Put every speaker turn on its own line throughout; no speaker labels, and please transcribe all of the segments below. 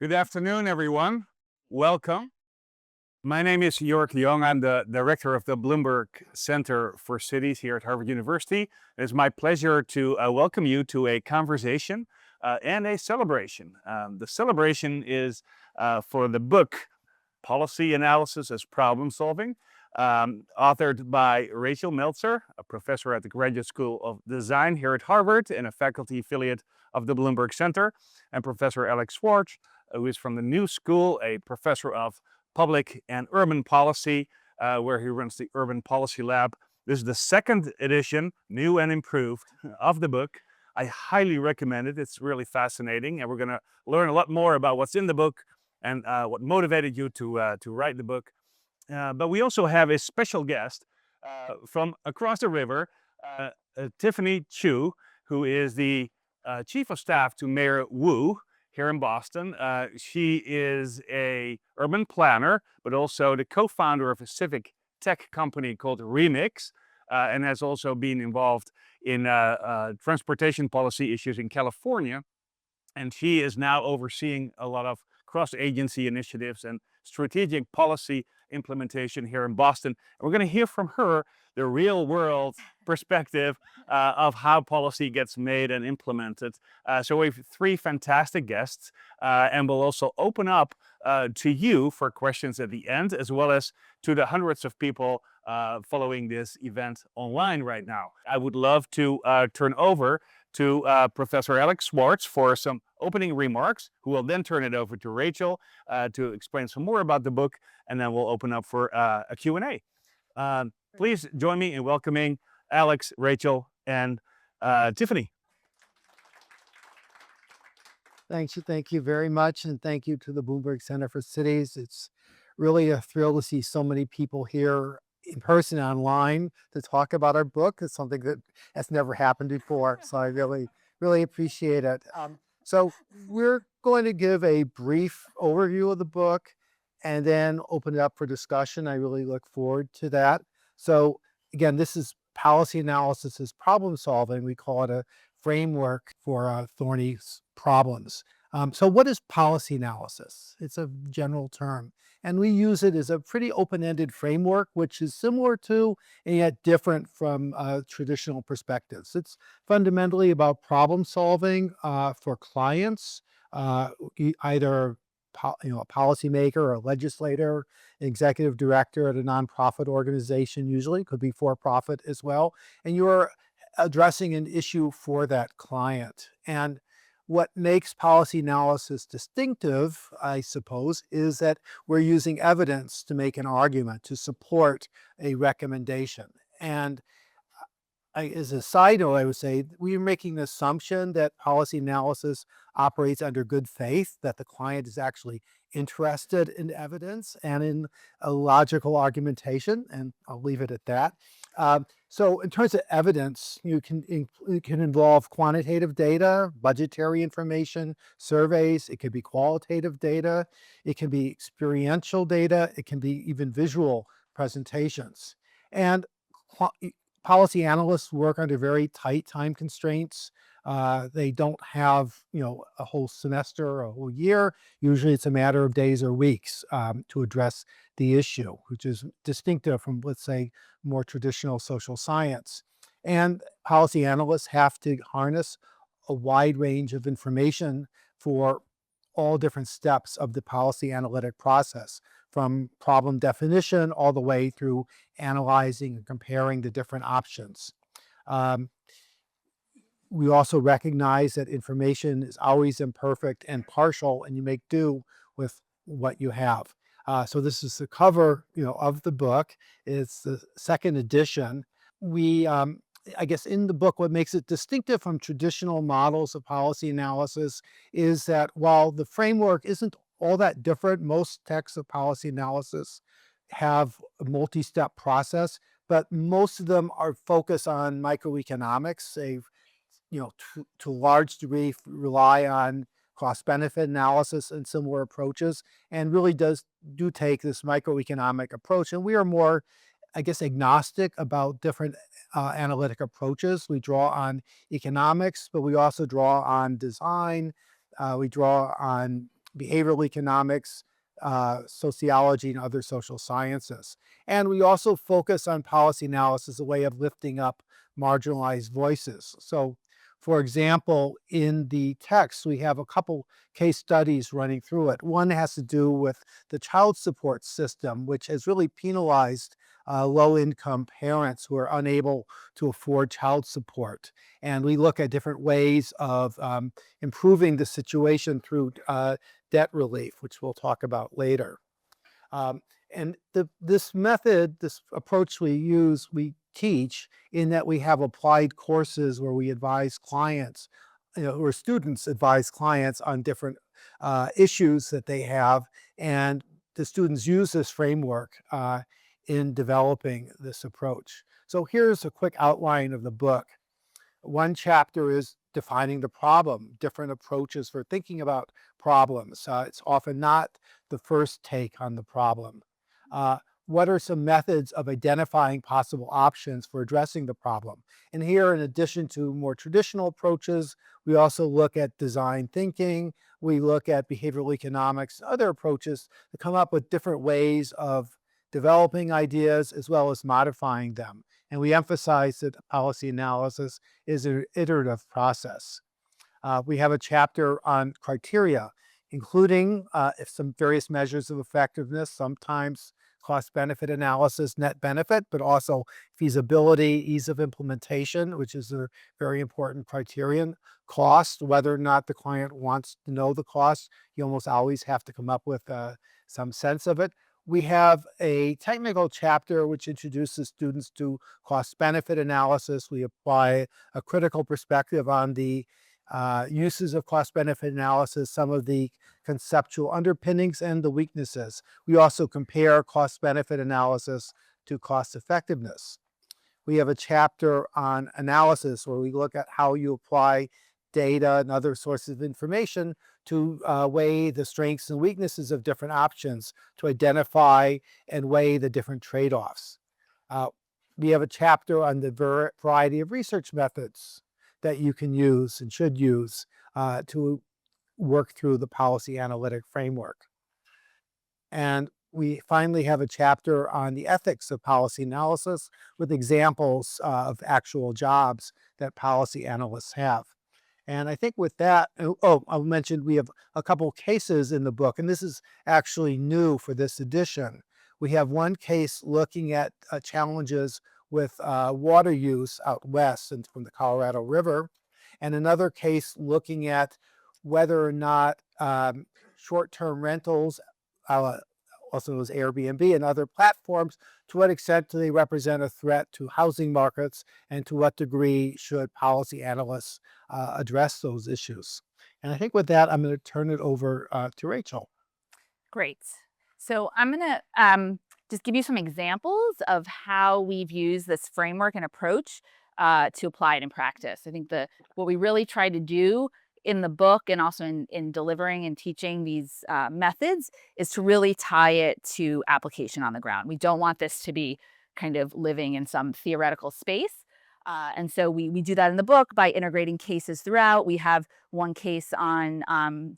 Good afternoon, everyone. Welcome. My name is Jorrit. I'm the director of the Bloomberg Center for Cities here at Harvard University. It's my pleasure to welcome you to a conversation and a celebration. The celebration is for the book Policy Analysis as Problem Solving, authored by Rachel Meltzer, a professor at the Graduate School of Design here at Harvard and a faculty affiliate of the Bloomberg Center, and Professor Alex Schwartz, who is from the New School, a professor of public and urban policy, where he runs the Urban Policy Lab. This is the second edition, new and improved, of the book. I highly recommend it. It's really fascinating, and we're going to learn a lot more about what's in the book and what motivated you to write the book. But we also have a special guest from across the river, Tiffany Chu, who is the chief of staff to Mayor Wu here in Boston. She is a urban planner, but also the co-founder of a civic tech company called Remix, and has also been involved in transportation policy issues in California. And she is now overseeing a lot of cross-agency initiatives and strategic policy implementation here in Boston. And we're going to hear from her the real-world perspective of how policy gets made and implemented. So we have three fantastic guests, and we'll also open up to you for questions at the end, as well as to the hundreds of people following this event online right now. I would love to turn over to Professor Alex Schwartz for some opening remarks, who will then turn it over to Rachel to explain some more about the book, and then we'll open up for a Q&A. Please join me in welcoming Alex, Rachel, and Tiffany.
Thank you very much, and thank you to the Bloomberg Center for Cities. It's really a thrill to see so many people here in person, online, to talk about our book. It's something that has never happened before, so I really appreciate it. So we're going to give a brief overview of the book and then open it up for discussion. I really look forward to that. So again, this is policy analysis as problem solving. We call it a framework for Thorny's problems. So what is policy analysis? It's a general term, and we use it as a pretty open-ended framework, which is similar to and yet different from traditional perspectives. It's fundamentally about problem solving for clients, either a policymaker or a legislator, an executive director at a nonprofit organization, usually could be for-profit as well, and you're addressing an issue for that client. And what makes policy analysis distinctive, I suppose, is that we're using evidence to make an argument, to support a recommendation. And as a side note, I would say we're making the assumption that policy analysis operates under good faith, that the client is actually interested in evidence and in a logical argumentation, and I'll leave it at that. So in terms of evidence, it can involve quantitative data, budgetary information, surveys. It could be qualitative data. It can be experiential data. It can be even visual presentations. And policy analysts work under very tight time constraints. They don't have, a whole semester or a whole year. Usually it's a matter of days or weeks to address the issue, which is distinctive from, let's say, more traditional social science. And policy analysts have to harness a wide range of information for all different steps of the policy analytic process, from problem definition all the way through analyzing and comparing the different options. We also recognize that information is always imperfect and partial, and you make do with what you have. So this is the cover, of the book. It's the second edition. I guess in the book, what makes it distinctive from traditional models of policy analysis is that while the framework isn't all that different, most texts of policy analysis have a multi-step process, but most of them are focused on microeconomics. They, to a large degree rely on cost-benefit analysis and similar approaches, and really do take this microeconomic approach. And we are more, I guess, agnostic about different analytic approaches. We draw on economics, but we also draw on design. We draw on behavioral economics, sociology, and other social sciences. And we also focus on policy analysis as a way of lifting up marginalized voices. So, for example, in the text, we have a couple case studies running through it. One has to do with the child support system, which has really penalized low-income parents who are unable to afford child support. And we look at different ways of improving the situation through debt relief, which we'll talk about later. And this method, this approach we teach in that we have applied courses where we advise clients, where students advise clients on different issues that they have, and the students use this framework in developing this approach. So here's a quick outline of the book. One chapter is defining the problem, different approaches for thinking about problems. It's often not the first take on the problem. What are some methods of identifying possible options for addressing the problem? And here, in addition to more traditional approaches, we also look at design thinking, we look at behavioral economics, other approaches to come up with different ways of developing ideas as well as modifying them. And we emphasize that policy analysis is an iterative process. We have a chapter on criteria, including some various measures of effectiveness, sometimes cost-benefit analysis, net benefit, but also feasibility, ease of implementation, which is a very important criterion. Cost, whether or not the client wants to know the cost, you almost always have to come up with some sense of it. We have a technical chapter which introduces students to cost-benefit analysis. We apply a critical perspective on the uses of cost-benefit analysis, some of the conceptual underpinnings and the weaknesses. We also compare cost-benefit analysis to cost-effectiveness. We have a chapter on analysis where we look at how you apply data and other sources of information to weigh the strengths and weaknesses of different options, to identify and weigh the different trade-offs. We have a chapter on the variety of research methods that you can use and should use to work through the policy analytic framework. And we finally have a chapter on the ethics of policy analysis with examples of actual jobs that policy analysts have. And I think with that, I mentioned we have a couple cases in the book, and this is actually new for this edition. We have one case looking at challenges with water use out west and from the Colorado River, and another case looking at whether or not short-term rentals, also known as Airbnb and other platforms, to what extent do they represent a threat to housing markets, and to what degree should policy analysts address those issues. And I think with that, I'm going to turn it over to Rachel.
Great. So I'm going to just give you some examples of how we've used this framework and approach to apply it in practice. I think what we really try to do in the book and also in delivering and teaching these methods is to really tie it to application on the ground. We don't want this to be kind of living in some theoretical space. And so we do that in the book by integrating cases throughout. We have one case on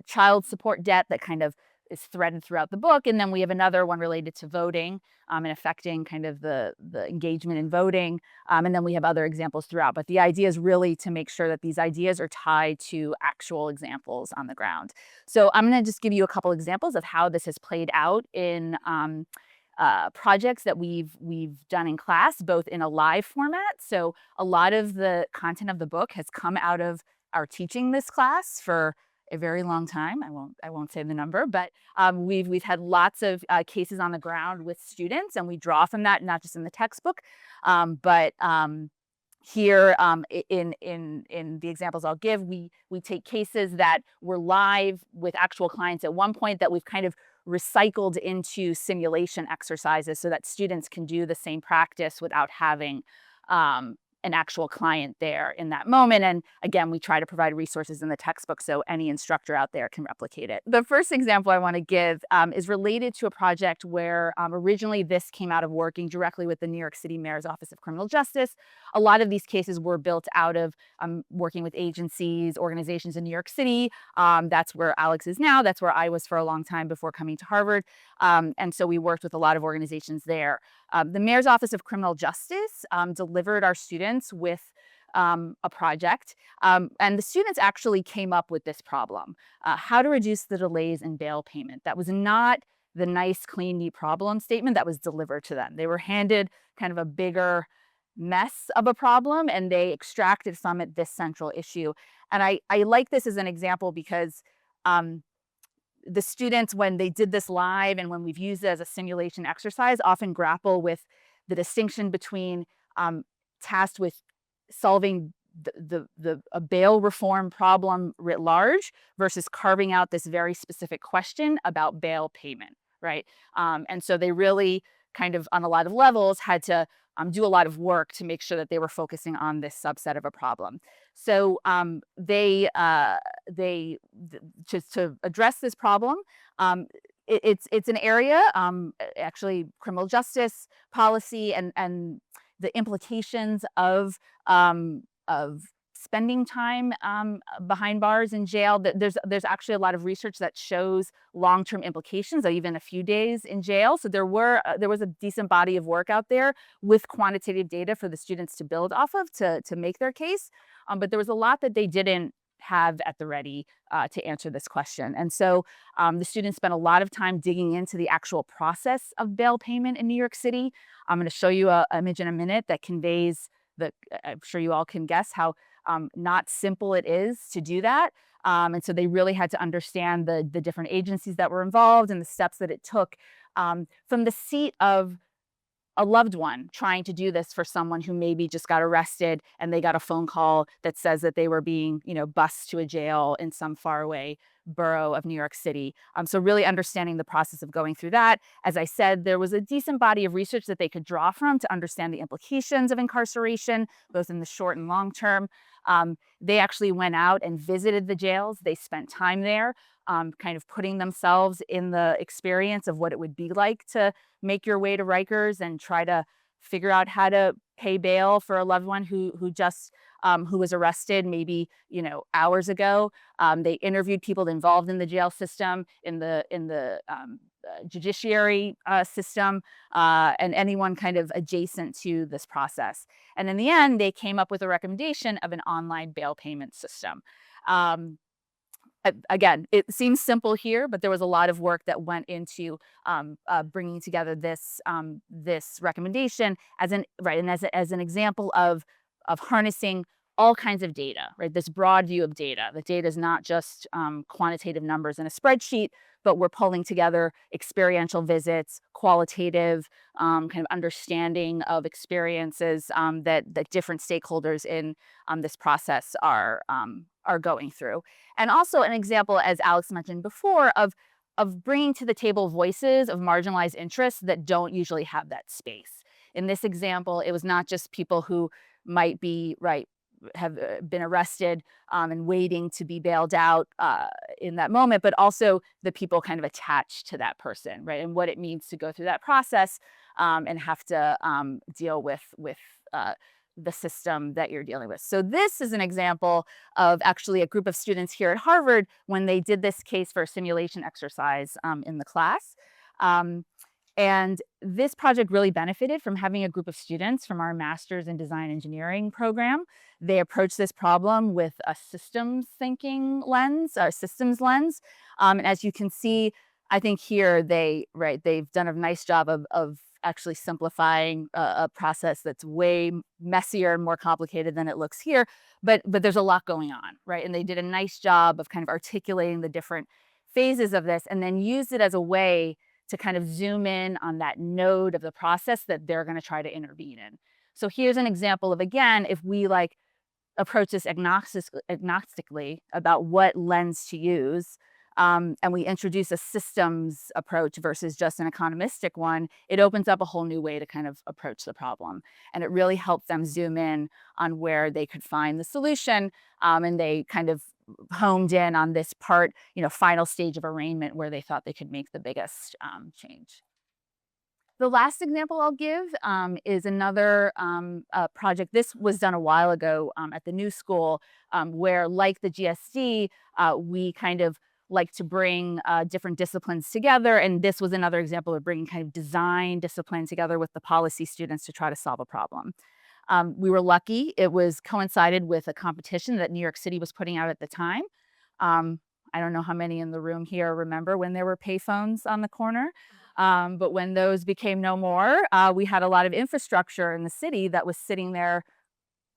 child support debt that kind of is threaded throughout the book. And then we have another one related to voting and affecting kind of the engagement in voting. And then we have other examples throughout. But the idea is really to make sure that these ideas are tied to actual examples on the ground. So I'm going to just give you a couple examples of how this has played out in projects that we've done in class, both in a live format. So a lot of the content of the book has come out of our teaching this class for a very long time. I won't say the number, but we've had lots of cases on the ground with students, and we draw from that, not just in the textbook, but here in the examples I'll give, we take cases that were live with actual clients at one point that we've kind of recycled into simulation exercises so that students can do the same practice without having an actual client there in that moment. And again, we try to provide resources in the textbook so any instructor out there can replicate it. The first example I want to give is related to a project where originally this came out of working directly with the New York City Mayor's Office of Criminal Justice. A lot of these cases were built out of working with agencies, organizations in New York City. That's where Alex is now. That's where I was for a long time before coming to Harvard. And so we worked with a lot of organizations there. The Mayor's Office of Criminal Justice delivered our students with a project. And the students actually came up with this problem, how to reduce the delays in bail payment. That was not the nice, clean, neat problem statement that was delivered to them. They were handed kind of a bigger mess of a problem, and they extracted from it this central issue. And I like this as an example because the students, when they did this live and when we've used it as a simulation exercise, often grapple with the distinction between tasked with solving a bail reform problem writ large versus carving out this very specific question about bail payment, right? And so they really kind of, on a lot of levels, had to do a lot of work to make sure that they were focusing on this subset of a problem. So just to address this problem, it's an area, actually criminal justice policy and the implications of spending time behind bars in jail. There's actually a lot of research that shows long-term implications of even a few days in jail. So there was a decent body of work out there with quantitative data for the students to build off of to make their case. But there was a lot that they didn't have at the ready to answer this question. And so the students spent a lot of time digging into the actual process of bail payment in New York City. I'm going to show you an image in a minute that conveys I'm sure you all can guess how not simple it is to do that. And so they really had to understand the different agencies that were involved and the steps that it took from the seat of a loved one trying to do this for someone who maybe just got arrested and they got a phone call that says that they were being, bused to a jail in some faraway borough of New York City. So really understanding the process of going through that. As I said, there was a decent body of research that they could draw from to understand the implications of incarceration, both in the short and long term. They actually went out and visited the jails. They spent time there, kind of putting themselves in the experience of what it would be like to make your way to Rikers and try to figure out how to pay bail for a loved one who was arrested maybe hours ago. They interviewed people involved in the jail system, in the judiciary system, and anyone kind of adjacent to this process. And in the end, they came up with a recommendation of an online bail payment system. Again, it seems simple here, but there was a lot of work that went into bringing together this recommendation as an example of harnessing all kinds of data, right? This broad view of data. The data is not just quantitative numbers in a spreadsheet, but we're pulling together experiential visits, qualitative kind of understanding of experiences that different stakeholders in this process are going through. And also an example, as Alex mentioned before, of bringing to the table voices of marginalized interests that don't usually have that space. In this example, it was not just people who might be, have been arrested and waiting to be bailed out in that moment, but also the people kind of attached to that person, right? And what it means to go through that process and have to deal with the system that you're dealing with. So this is an example of actually a group of students here at Harvard when they did this case for a simulation exercise in the class. And this project really benefited from having a group of students from our Master's in Design Engineering program. They approached this problem with a systems thinking lens, or systems lens. And as you can see, I think here they've done a nice job of actually simplifying a process that's way messier and more complicated than it looks here. But there's a lot going on, right? And they did a nice job of kind of articulating the different phases of this and then used it as a way to kind of zoom in on that node of the process that they're going to try to intervene in. So here's an example of, again, if we approach this agnostically about what lens to use, and we introduce a systems approach versus just an economistic one, it opens up a whole new way to kind of approach the problem. And it really helps them zoom in on where they could find the solution. And they kind of homed in on this part, final stage of arraignment where they thought they could make the biggest change. The last example I'll give is another project. This was done a while ago at the new school, where, like the GSD, we kind of like to bring different disciplines together. And this was another example of bringing kind of design discipline together with the policy students to try to solve a problem. We were lucky. It was coincided with a competition that New York City was putting out at the time. I don't know how many in the room here remember when there were payphones on the corner. But when those became no more, we had a lot of infrastructure in the city that was sitting there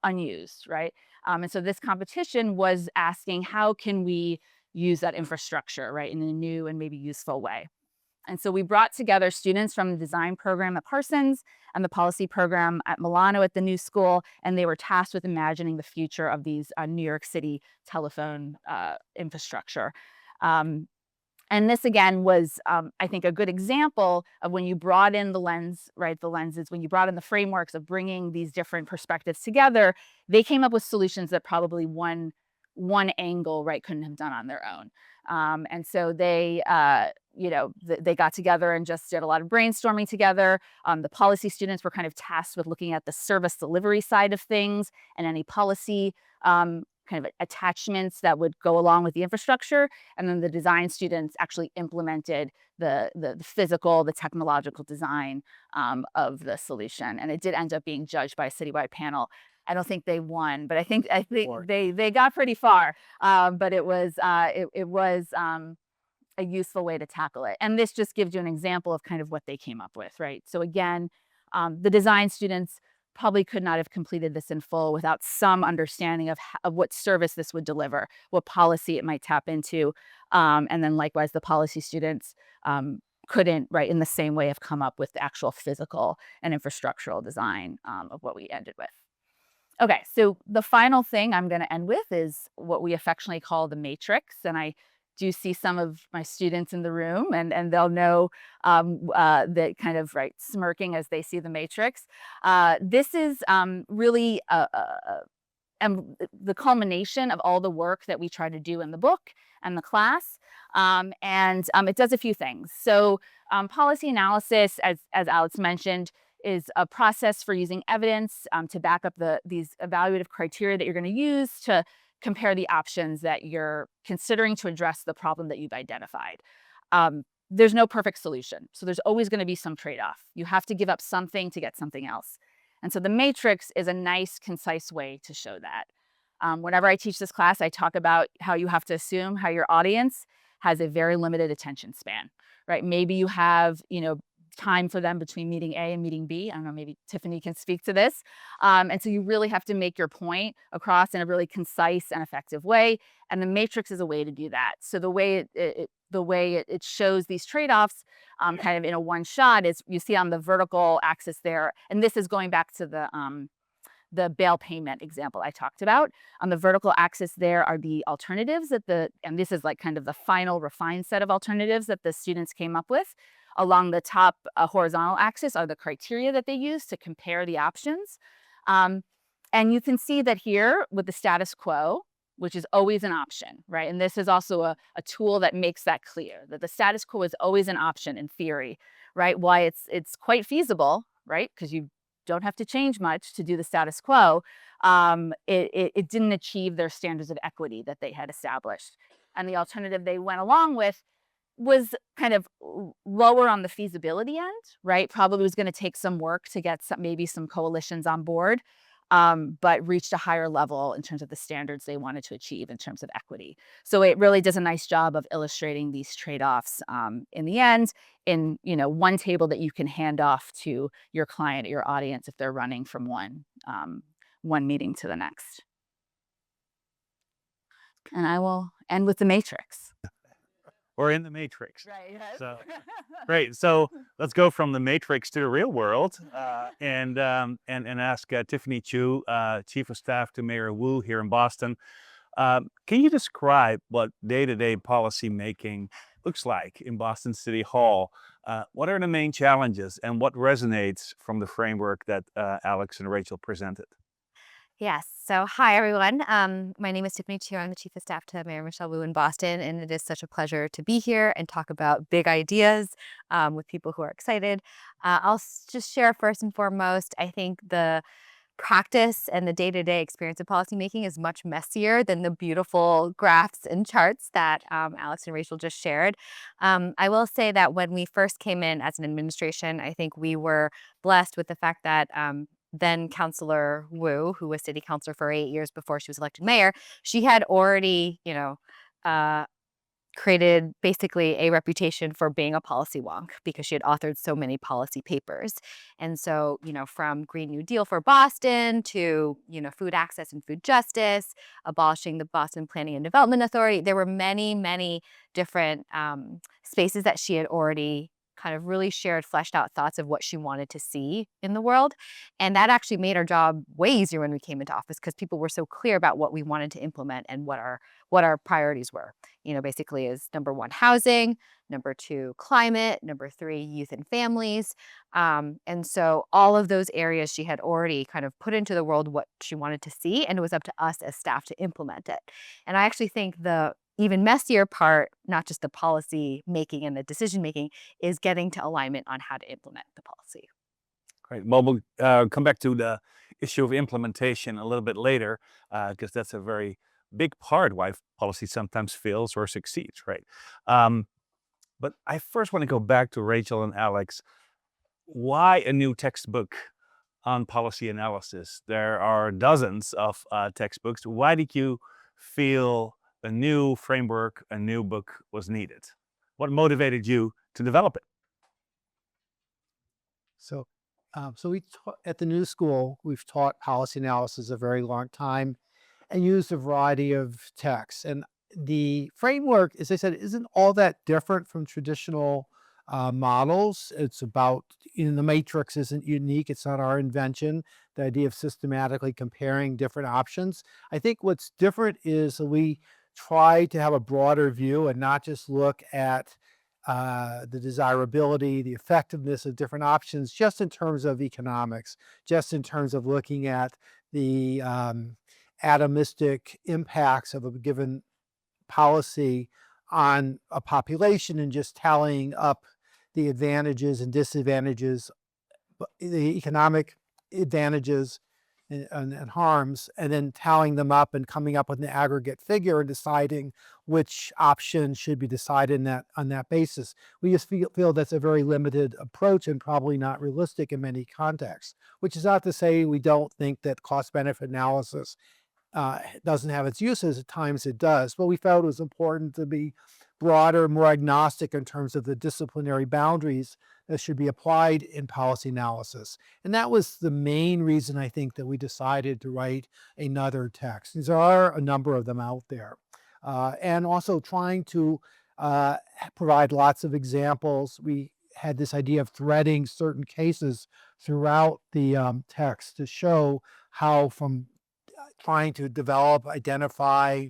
unused, right? And so this competition was asking, how can we use that infrastructure, right, in a new and maybe useful way? And so we brought together students from the design program at Parsons and the policy program at Milano at the new school, and they were tasked with imagining the future of these New York City telephone infrastructure. And this, again, was, I think, a good example of when you brought in the lens, right, the lenses, when you brought in the frameworks of bringing these different perspectives together, they came up with solutions that probably one angle, right, couldn't have done on their own. And so they, they got together and just did a lot of brainstorming together. The policy students were kind of tasked with looking at the service delivery side of things and any policy kind of attachments that would go along with the infrastructure. And then the design students actually implemented the physical, the technological design of the solution. And it did end up being judged by a citywide panel. I don't think they won, but I think they got pretty far. But it was a useful way to tackle it. And this just gives you an example of kind of what they came up with, right? So again, the design students probably could not have completed this in full without some understanding of what service this would deliver, what policy it might tap into. And then likewise, the policy students couldn't, right, in the same way, have come up with the actual physical and infrastructural design of what we ended with. Okay, so the final thing I'm going to end with is what we affectionately call the matrix. And I do see some of my students in the room, and they'll know that kind of, right, smirking as they see the matrix. This is really the culmination of all the work that we try to do in the book and the class. And it does a few things. So policy analysis, as Alex mentioned, is a process for using evidence to back up these evaluative criteria that you're going to use to compare the options that you're considering to address the problem that you've identified. There's no perfect solution, so there's always going to be some trade-off. You have to give up something to get something else. And so the matrix is a nice, concise way to show that. Whenever I teach this class, I talk about how you have to assume how your audience has a very limited attention span, right? Maybe you have, time for them between meeting A and meeting B. I don't know, maybe Tiffany can speak to this. And so you really have to make your point across in a really concise and effective way. And the matrix is a way to do that. So the way it shows these trade-offs kind of in a one shot is, you see on the vertical axis there, and this is going back to the bail payment example I talked about. On the vertical axis there are the alternatives and this is like kind of the final refined set of alternatives that the students came up with. Along the top horizontal axis are the criteria that they use to compare the options. And you can see that here with the status quo, which is always an option, right? And this is also a tool that makes that clear, that the status quo is always an option in theory, right? Why it's quite feasible, right? Because you don't have to change much to do the status quo. It didn't achieve their standards of equity that they had established. And the alternative they went along with was kind of lower on the feasibility end, right? Probably was going to take some work to get maybe some coalitions on board, but reached a higher level in terms of the standards they wanted to achieve in terms of equity. So it really does a nice job of illustrating these trade-offs in the end in one table that you can hand off to your client or your audience if they're running from one meeting to the next. And I will end with the matrix.
Or in the matrix.
Right. Yes.
So great. So let's go from the matrix to the real world, and ask Tiffany Chu, Chief of Staff to Mayor Wu here in Boston, Can you describe what day-to-day policy making looks like in Boston City Hall? What are the main challenges and what resonates from the framework that Alex and Rachel presented?
Yes. So, hi, everyone. My name is Tiffany Chu. I'm the Chief of Staff to Mayor Michelle Wu in Boston, and it is such a pleasure to be here and talk about big ideas with people who are excited. Just share first and foremost, I think the practice and the day-to-day experience of policymaking is much messier than the beautiful graphs and charts that Alex and Rachel just shared. I will say that when we first came in as an administration, I think we were blessed with the fact that then Councilor Wu, who was city councilor for 8 years before she was elected mayor, she had already, uh, created basically a reputation for being a policy wonk because she had authored so many policy papers. And so, from Green New Deal for Boston to, food access and food justice, abolishing the Boston Planning and Development Authority, there were many, many different spaces that she had already kind of really shared fleshed out thoughts of what she wanted to see in the world. And that actually made our job way easier when we came into office because people were so clear about what we wanted to implement and what our priorities were. Basically is number one, housing, number two, climate, number three, youth and families. And so all of those areas she had already kind of put into the world what she wanted to see, and it was up to us as staff to implement it. And I actually think the even messier part, not just the policy making and the decision making, is getting to alignment on how to implement the policy.
Right. Well, we'll come back to the issue of implementation a little bit later, because that's a very big part why policy sometimes fails or succeeds, right? But I first want to go back to Rachel and Alex. Why a new textbook on policy analysis? There are dozens of textbooks. Why did you feel a new framework, a new book was needed? What motivated you to develop it?
So, at the New School, we've taught policy analysis a very long time and used a variety of texts. And the framework, as I said, isn't all that different from traditional models. It's about, the matrix isn't unique. It's not our invention. The idea of systematically comparing different options. I think what's different is that we try to have a broader view and not just look at the desirability, the effectiveness of different options, just in terms of economics, just in terms of looking at the atomistic impacts of a given policy on a population and just tallying up the advantages and disadvantages, the economic advantages and harms, and then tallying them up and coming up with an aggregate figure and deciding which option should be decided on that basis. We just feel that's a very limited approach and probably not realistic in many contexts, which is not to say we don't think that cost-benefit analysis doesn't have its uses. At times it does, but we felt it was important to be broader, more agnostic in terms of the disciplinary boundaries that should be applied in policy analysis. And that was the main reason, I think, that we decided to write another text. There are a number of them out there. And also trying to provide lots of examples. We had this idea of threading certain cases throughout the text to show how, from trying to develop, identify,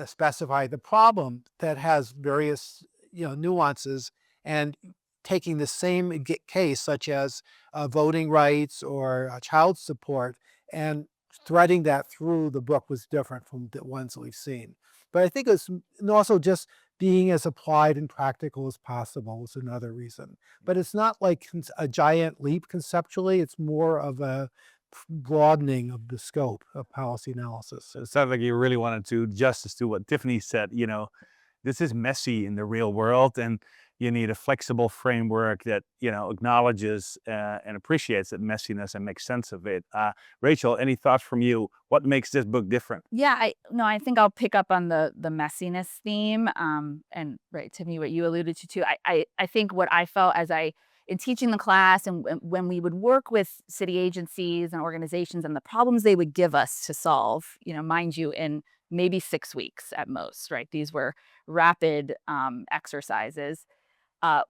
specify the problem that has various nuances, and taking the same case, such as voting rights or child support, and threading that through the book was different from the ones we've seen. But I think it's and also just being as applied and practical as possible was another reason. But it's not like a giant leap conceptually. It's more of a broadening of the scope of policy analysis.
So it sounds like you really wanted to do justice to what Tiffany said. This is messy in the real world, and you need a flexible framework that acknowledges and appreciates that messiness and makes sense of it. Rachel, any thoughts from you? What makes this book different?
Yeah, I think I'll pick up on the messiness theme. And right, Tiffany, what you alluded to too. I think what I felt in teaching the class and when we would work with city agencies and organizations and the problems they would give us to solve, mind you, in maybe 6 weeks at most, right? These were rapid exercises.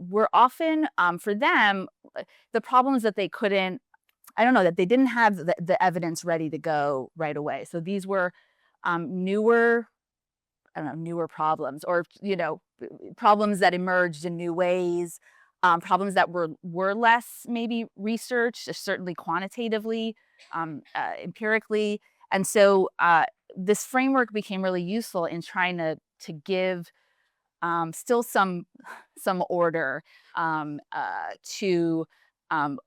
Were often, for them, the problems that they couldn't, that they didn't have the evidence ready to go right away. So these were newer, I don't know, newer problems, or problems that emerged in new ways, problems that were less maybe researched, certainly quantitatively, empirically. And so this framework became really useful in trying to give still some order to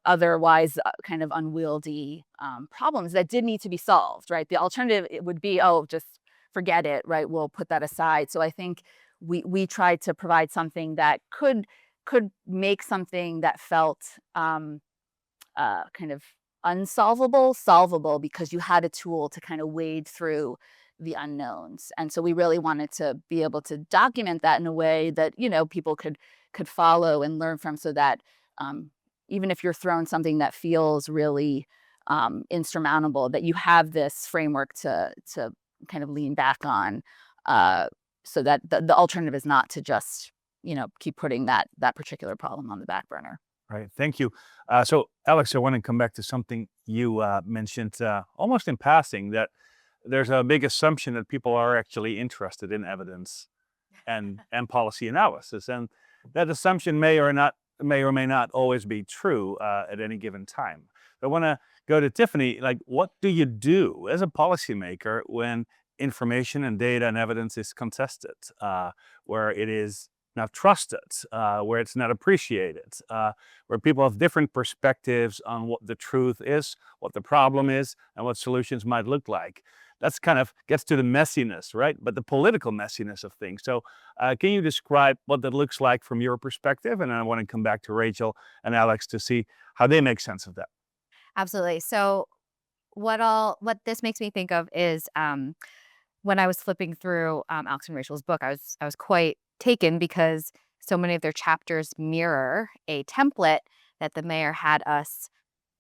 otherwise kind of unwieldy problems that did need to be solved, right? The alternative, it would be, oh, just forget it, right? We'll put that aside. So I think we tried to provide something that could make something that felt kind of unsolvable solvable, because you had a tool to kind of wade through the unknowns. And so we really wanted to be able to document that in a way that people could follow and learn from, so that even if you're thrown something that feels really insurmountable, that you have this framework to kind of lean back on, so that the alternative is not to just keep putting that particular problem on the back burner.
Right. Thank you. So, Alex, I want to come back to something you mentioned almost in passing, that there's a big assumption that people are actually interested in evidence and policy analysis, and that assumption may or may not always be true at any given time. I want to go to Tiffany. Like, what do you do as a policymaker when information and data and evidence is contested, where it is not trusted, where it's not appreciated, where people have different perspectives on what the truth is, what the problem is, and what solutions might look like? That's kind of gets to the messiness, right? But the political messiness of things. So can you describe what that looks like from your perspective? And I want to come back to Rachel and Alex to see how they make sense of that.
Absolutely. So what this makes me think of is when I was flipping through Alex and Rachel's book, I was quite taken, because so many of their chapters mirror a template that the mayor had us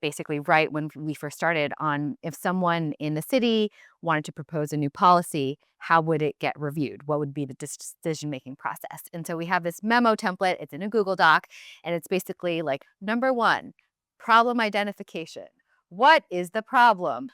basically write when we first started, on if someone in the city wanted to propose a new policy, how would it get reviewed? What would be the decision-making process? And so we have this memo template. It's in a Google Doc, and it's basically like, number 1, problem identification. What is the problem?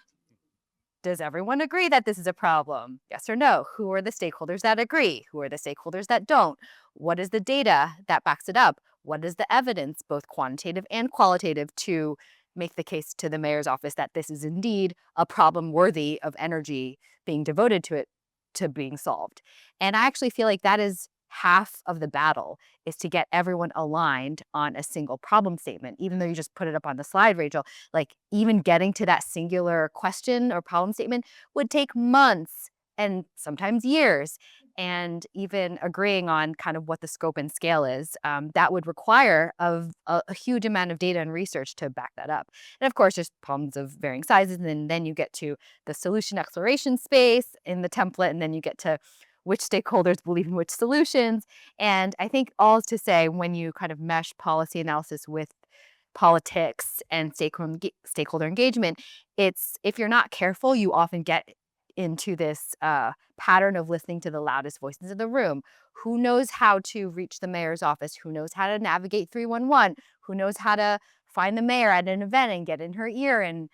Does everyone agree that this is a problem? Yes or no? Who are the stakeholders that agree? Who are the stakeholders that don't? What is the data that backs it up? What is the evidence, both quantitative and qualitative, to make the case to the mayor's office that this is indeed a problem worthy of energy being devoted to it, to being solved? And I actually feel like that is half of the battle, is to get everyone aligned on a single problem statement. Even though you just put it up on the slide, Rachel, like, even getting to that singular question or problem statement would take months and sometimes years. And even agreeing on kind of what the scope and scale is, that would require a huge amount of data and research to back that up. And of course, there's problems of varying sizes, and then you get to the solution exploration space in the template, and then you get to which stakeholders believe in which solutions. And I think all is to say, when you kind of mesh policy analysis with politics and stakeholder engagement, if you're not careful, you often get into this pattern of listening to the loudest voices in the room. Who knows how to reach the mayor's office? Who knows how to navigate 311? Who knows how to find the mayor at an event and get in her ear and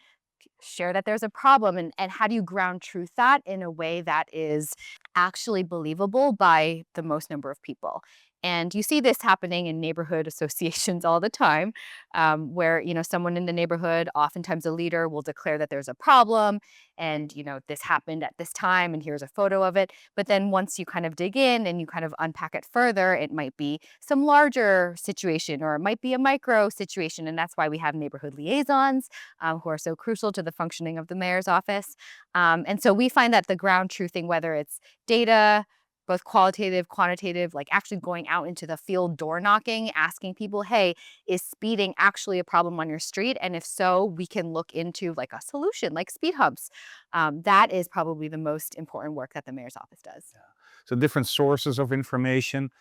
share that there's a problem? And how do you ground truth that in a way that is actually believable by the most number of people? And you see this happening in neighborhood associations all the time, where someone in the neighborhood, oftentimes a leader, will declare that there's a problem, and this happened at this time, and here's a photo of it. But then once you kind of dig in and you kind of unpack it further, it might be some larger situation, or it might be a micro situation, and that's why we have neighborhood liaisons, who are so crucial to the functioning of the mayor's office. And so we find that the ground truthing, whether it's data, both qualitative, quantitative, like actually going out into the field, door knocking, asking people, hey, is speeding actually a problem on your street? And if so, we can look into like a solution, like speed humps. That is probably the most important work that the mayor's office does.
Yeah. So different sources of information,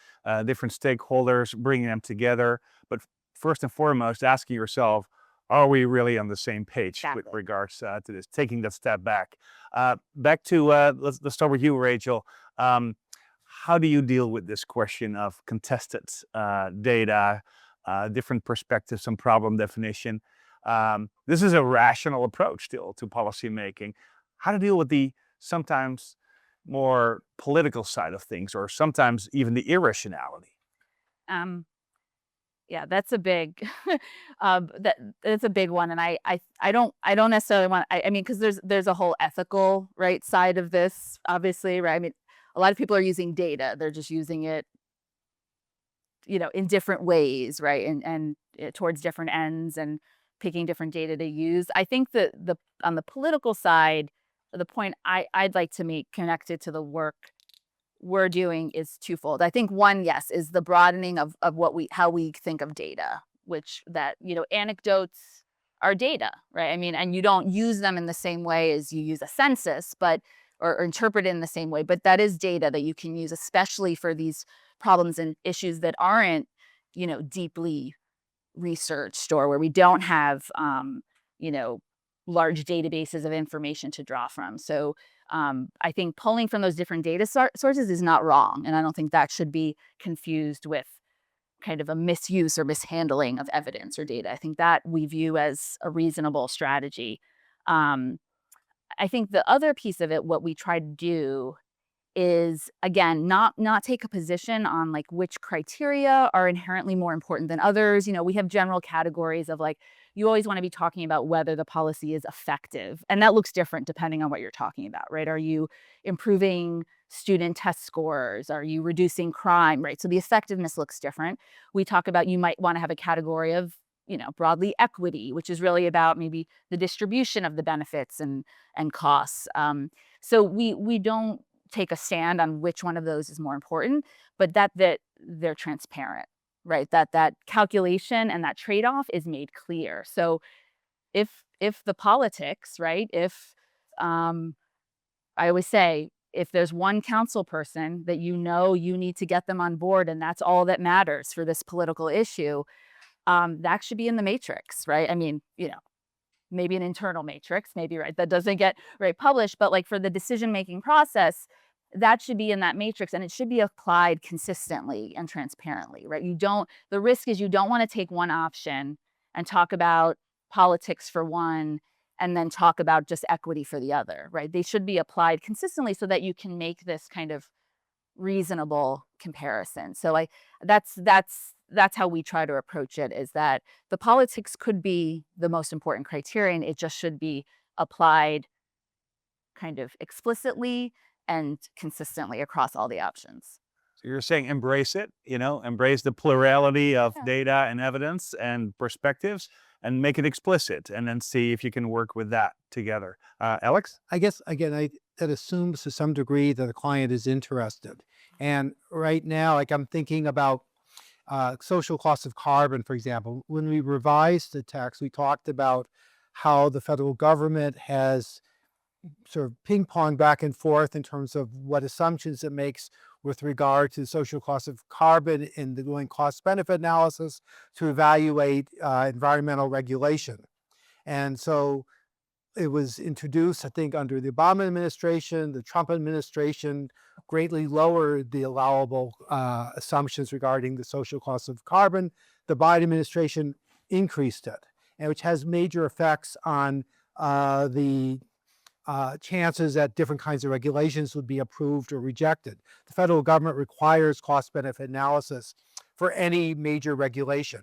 different stakeholders, bringing them together. But first and foremost, asking yourself, are we really on the same page with regards to this, taking that step back? Back to, let's start with you, Rachel. How do you deal with this question of contested data, different perspectives on problem definition? This is a rational approach still to policy making. How to deal with the sometimes more political side of things, or sometimes even the irrationality?
Um, yeah, that's a big that's a big one, and I don't necessarily want. I mean, because there's a whole ethical right side of this, obviously, right? I mean, a lot of people are using data; they're just using it, in different ways, right? And towards different ends and picking different data to use. I think that the on the political side, the point I'd like to make connected to the work we're doing is twofold. I think one, yes, is the broadening of how we think of data, which that, anecdotes are data, right? I mean, and you don't use them in the same way as you use a census, but or interpret it in the same way, but that is data that you can use, especially for these problems and issues that aren't, deeply researched, or where we don't have, you know, large databases of information to draw from. So I think pulling from those different data sources is not wrong. And I don't think that should be confused with kind of a misuse or mishandling of evidence or data. I think that we view as a reasonable strategy. Um, I think the other piece of it, what we try to do is, again, not take a position on like which criteria are inherently more important than others. We have general categories of like, you always want to be talking about whether the policy is effective, and that looks different depending on what you're talking about, right? Are you improving student test scores? Are you reducing crime, right? So the effectiveness looks different. We talk about, you might want to have a category of, broadly equity, which is really about maybe the distribution of the benefits and costs. So we don't take a stand on which one of those is more important, but that they're transparent, right? That calculation and that trade-off is made clear. So if the politics, right? If I always say, if there's one council person that you need to get them on board, and that's all that matters for this political issue, that should be in the matrix, right? I mean, maybe an internal matrix, maybe, right, that doesn't get published, but like for the decision-making process, that should be in that matrix, and it should be applied consistently and transparently, right? The risk is you don't want to take one option and talk about politics for one and then talk about just equity for the other, right? They should be applied consistently so that you can make this kind of reasonable comparison. So that's how we try to approach it, is that the politics could be the most important criterion. It just should be applied kind of explicitly and consistently across all the options.
So you're saying embrace it, embrace the plurality of
Yeah.
data and evidence and perspectives, and make it explicit, and then see if you can work with that together. Alex?
I guess, again, that assumes to some degree that the client is interested. And right now, like I'm thinking about social costs of carbon, for example. When we revised the text, we talked about how the federal government has sort of ping pong back and forth in terms of what assumptions it makes with regard to social costs of carbon in the doing cost benefit analysis to evaluate environmental regulation. And so it was introduced, I think, under the Obama administration. The Trump administration greatly lowered the allowable assumptions regarding the social costs of carbon. The Biden administration increased it, and which has major effects on the chances that different kinds of regulations would be approved or rejected. The federal government requires cost-benefit analysis for any major regulation.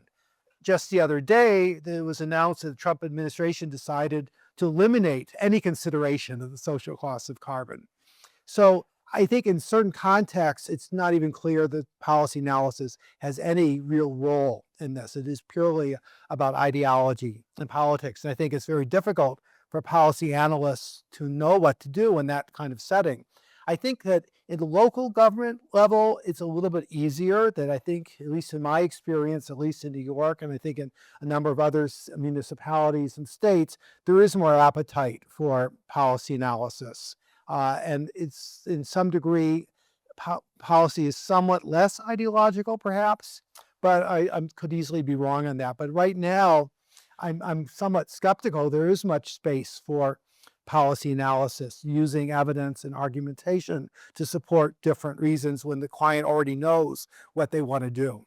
Just the other day, it was announced that the Trump administration decided to eliminate any consideration of the social costs of carbon. So I think in certain contexts, it's not even clear that policy analysis has any real role in this. It is purely about ideology and politics. And I think it's very difficult for policy analysts to know what to do in that kind of setting. I think that in the local government level, it's a little bit easier. That I think, at least in my experience, at least in New York, and I think in a number of other municipalities and states, there is more appetite for policy analysis. And it's, in some degree, policy is somewhat less ideological, perhaps, but I could easily be wrong on that. But right now, I'm somewhat skeptical there is much space for policy analysis using evidence and argumentation to support different reasons when the client already knows what they want to do.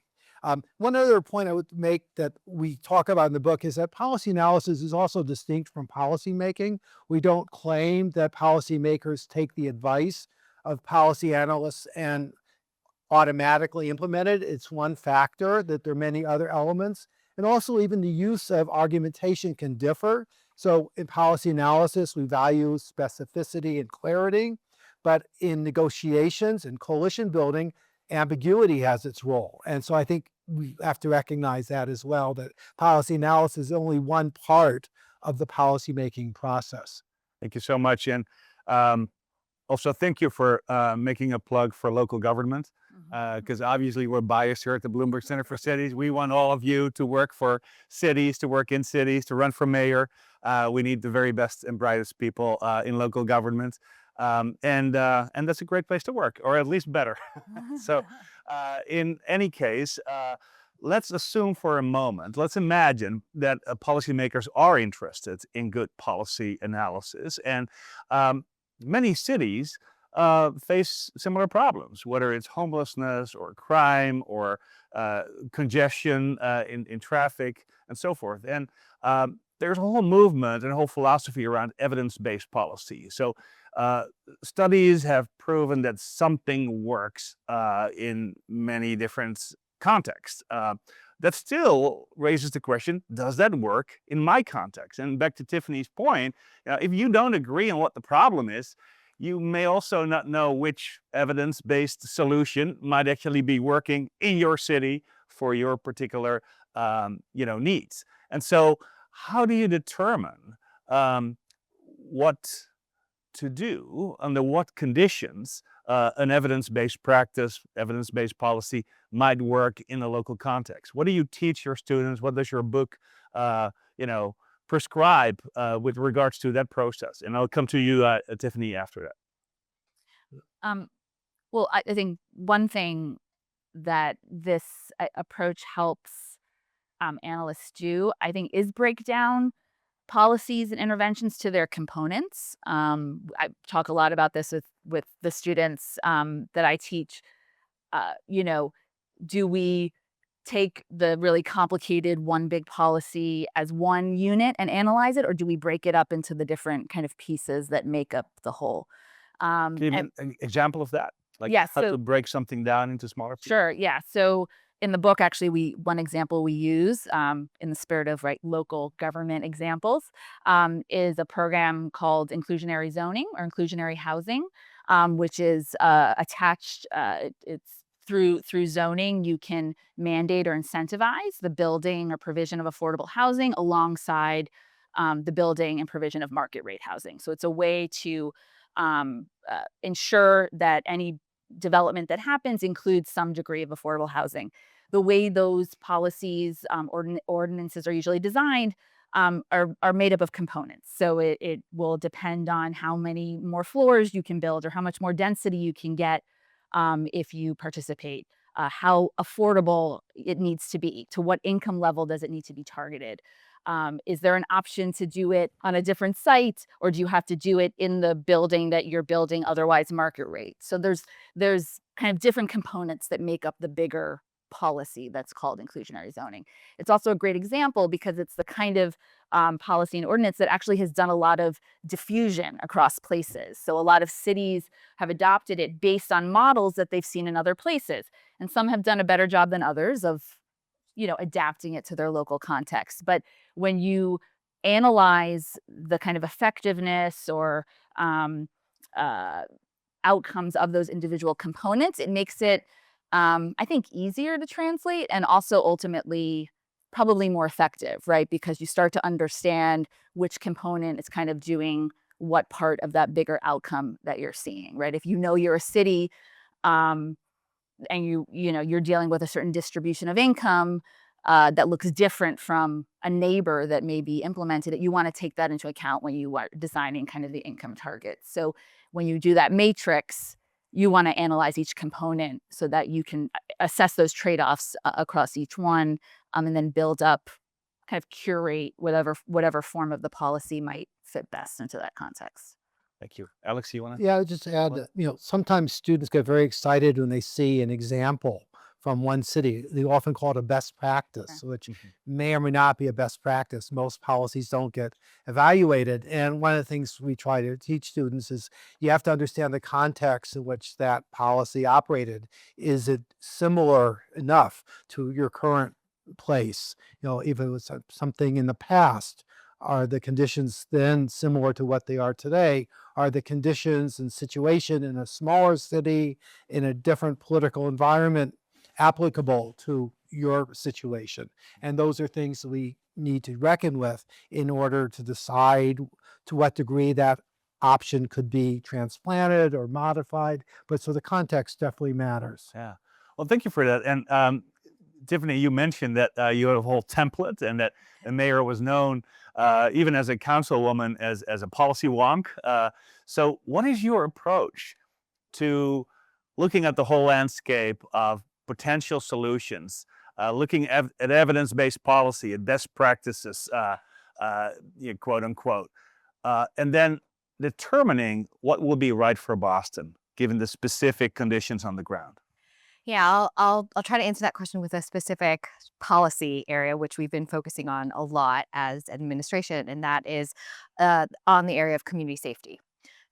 One other point I would make that we talk about in the book is that policy analysis is also distinct from policy making. We don't claim that policymakers take the advice of policy analysts and automatically implement it. It's one factor, that there are many other elements. And also even the use of argumentation can differ. So in policy analysis, we value specificity and clarity, but in negotiations and coalition building, ambiguity has its role. And so I think we have to recognize that as well, that policy analysis is only one part of the policymaking process.
Thank you so much. And also thank you for making a plug for local government, because obviously we're biased here at the Bloomberg Center for Cities. We want all of you to work for cities, to work in cities, to run for mayor. We need the very best and brightest people in local government. And that's a great place to work, or at least better. So in any case, let's assume for a moment, let's imagine that policymakers are interested in good policy analysis. And many cities face similar problems, whether it's homelessness or crime or congestion in traffic and so forth. And there's a whole movement and a whole philosophy around evidence-based policy. So studies have proven that something works in many different contexts. That still raises the question, does that work in my context? And back to Tiffany's point, if you don't agree on what the problem is, you may also not know which evidence-based solution might actually be working in your city for your particular needs. And so how do you determine what to do, under what conditions an evidence-based practice, evidence-based policy might work in a local context? What do you teach your students? What does your book, prescribe with regards to that process? And I'll come to you, Tiffany, after that.
Well, I think one thing that this approach helps analysts do, I think, is break down policies and interventions to their components. I talk a lot about this with the students that I teach. Do we take the really complicated one big policy as one unit and analyze it, or do we break it up into the different kind of pieces that make up the whole?
Can you give an example of that? Like
Yeah,
how
so-
to break something down into smaller pieces?
Sure. Yeah. So in the book, actually, one example we use in the spirit of local government examples is a program called inclusionary zoning or inclusionary housing, which is attached. It's through zoning, you can mandate or incentivize the building or provision of affordable housing alongside the building and provision of market rate housing. So it's a way to ensure that any development that happens includes some degree of affordable housing. The way those policies, ordinances are usually designed are made up of components. So it will depend on how many more floors you can build or how much more density you can get if you participate, how affordable it needs to be, to what income level does it need to be targeted. Is there an option to do it on a different site, or do you have to do it in the building that you're building, otherwise market rate? So there's kind of different components that make up the bigger policy that's called inclusionary zoning. It's also a great example because it's the kind of policy and ordinance that actually has done a lot of diffusion across places. So a lot of cities have adopted it based on models that they've seen in other places. And some have done a better job than others of adapting it to their local context. But when you analyze the kind of effectiveness or outcomes of those individual components, it makes it, I think, easier to translate and also ultimately probably more effective, right? Because you start to understand which component is kind of doing what part of that bigger outcome that you're seeing, right? If you know you're a city, and you're dealing with a certain distribution of income that looks different from a neighbor that maybe implemented it, you want to take that into account when you are designing kind of the income targets. So when you do that matrix, you want to analyze each component so that you can assess those trade-offs across each one, and then build up, kind of curate whatever form of the policy might fit best into that context.
Thank you. Alex, you want to?
Yeah, I would just add that, sometimes students get very excited when they see an example from one city. They often call it a best practice, which may or may not be a best practice. Most policies don't get evaluated. And one of the things we try to teach students is you have to understand the context in which that policy operated. Is it similar enough to your current place? If it was something in the past, are the conditions then similar to what they are today? Are the conditions and situation in a smaller city, in a different political environment, applicable to your situation? And those are things that we need to reckon with in order to decide to what degree that option could be transplanted or modified. But so the context definitely matters.
Yeah. Well, thank you for that. And Tiffany, you mentioned that you had a whole template and that the mayor was known even as a councilwoman as a policy wonk. So what is your approach to looking at the whole landscape of potential solutions, looking at evidence-based policy, at best practices, quote unquote, and then determining what will be right for Boston, given the specific conditions on the ground?
Yeah, I'll try to answer that question with a specific policy area, which we've been focusing on a lot as administration, and that is on the area of community safety.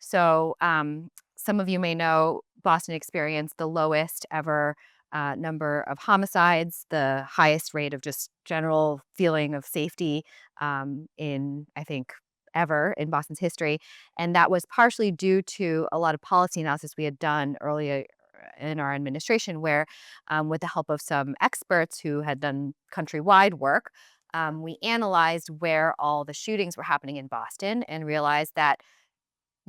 So some of you may know Boston experienced the lowest ever number of homicides, the highest rate of just general feeling of safety in, I think, ever in Boston's history. And that was partially due to a lot of policy analysis we had done earlier in our administration, where with the help of some experts who had done countrywide work, we analyzed where all the shootings were happening in Boston and realized that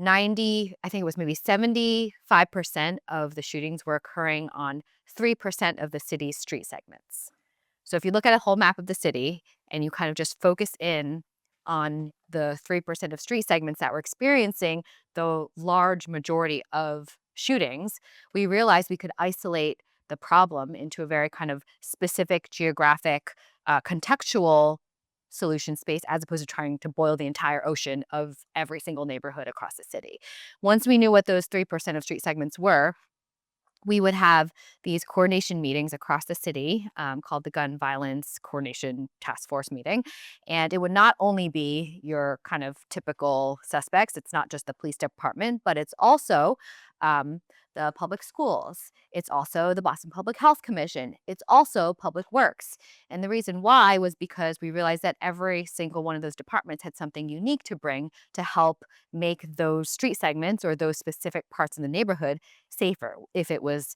I think it was maybe 75% of the shootings were occurring on 3% of the city's street segments. So if you look at a whole map of the city and you kind of just focus in on the 3% of street segments that were experiencing the large majority of shootings, we realized we could isolate the problem into a very kind of specific geographic, contextual solution space, as opposed to trying to boil the entire ocean of every single neighborhood across the city. Once we knew what those 3% of street segments were, we would have these coordination meetings across the city called the Gun Violence Coordination Task Force meeting. And it would not only be your kind of typical suspects. It's not just the police department, but it's also the public schools. It's also the Boston Public Health Commission. It's also Public Works. And the reason why was because we realized that every single one of those departments had something unique to bring to help make those street segments or those specific parts in the neighborhood safer. If it was,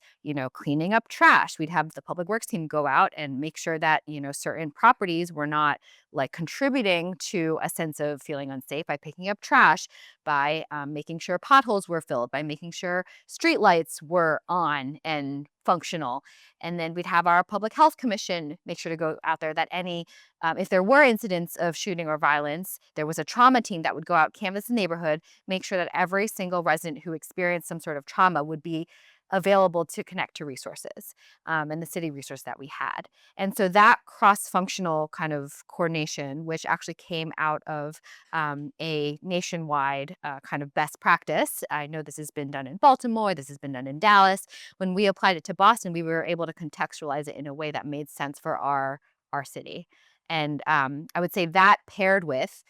cleaning up trash, we'd have the Public Works team go out and make sure that, certain properties were not like contributing to a sense of feeling unsafe by picking up trash, by making sure potholes were filled, by making sure street lights were on and functional. And then we'd have our Public Health Commission make sure to go out there that if there were incidents of shooting or violence, there was a trauma team that would go out, canvass the neighborhood, make sure that every single resident who experienced some sort of trauma would be available to connect to resources and the city resource that we had. And so that cross-functional kind of coordination, which actually came out of a nationwide kind of best practice. I know this has been done in Baltimore, this has been done in Dallas. When we applied it to Boston, we were able to contextualize it in a way that made sense for our city. And I would say that paired with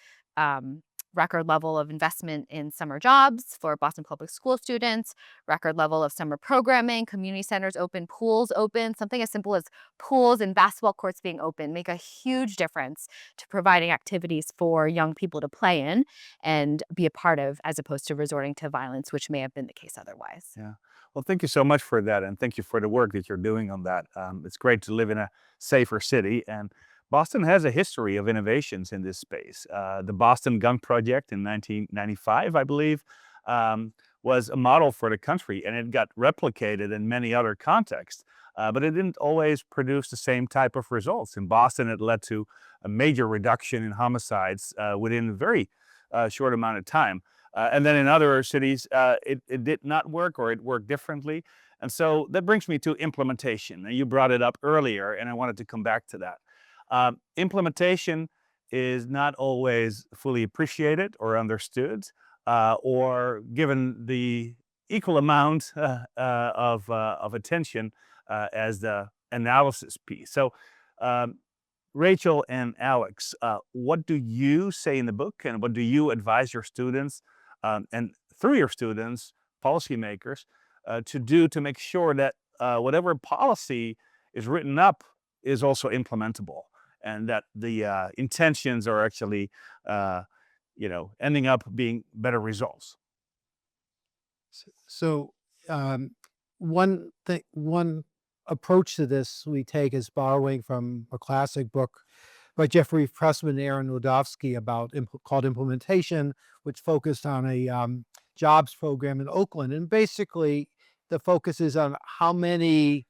record level of investment in summer jobs for Boston Public School students, record level of summer programming, community centers open, pools open, something as simple as pools and basketball courts being open make a huge difference to providing activities for young people to play in and be a part of, as opposed to resorting to violence, which may have been the case otherwise.
Yeah. Well, thank you so much for that. And thank you for the work that you're doing on that. It's great to live in a safer city. And Boston has a history of innovations in this space. The Boston Gun Project in 1995, I believe, was a model for the country, and it got replicated in many other contexts. But it didn't always produce the same type of results. In Boston, it led to a major reduction in homicides within a very short amount of time. And then in other cities, it did not work, or it worked differently. And so that brings me to implementation. And you brought it up earlier, and I wanted to come back to that. Implementation is not always fully appreciated or understood, or given the equal amount of attention as the analysis piece. So, Rachel and Alex, what do you say in the book, and what do you advise your students, and through your students, policymakers, to do to make sure that whatever policy is written up is also implementable, and that the intentions are actually, ending up being better results?
So, one approach to this we take is borrowing from a classic book by Jeffrey Pressman and Aaron Wodowski called Implementation, which focused on a jobs program in Oakland. And basically, the focus is on how many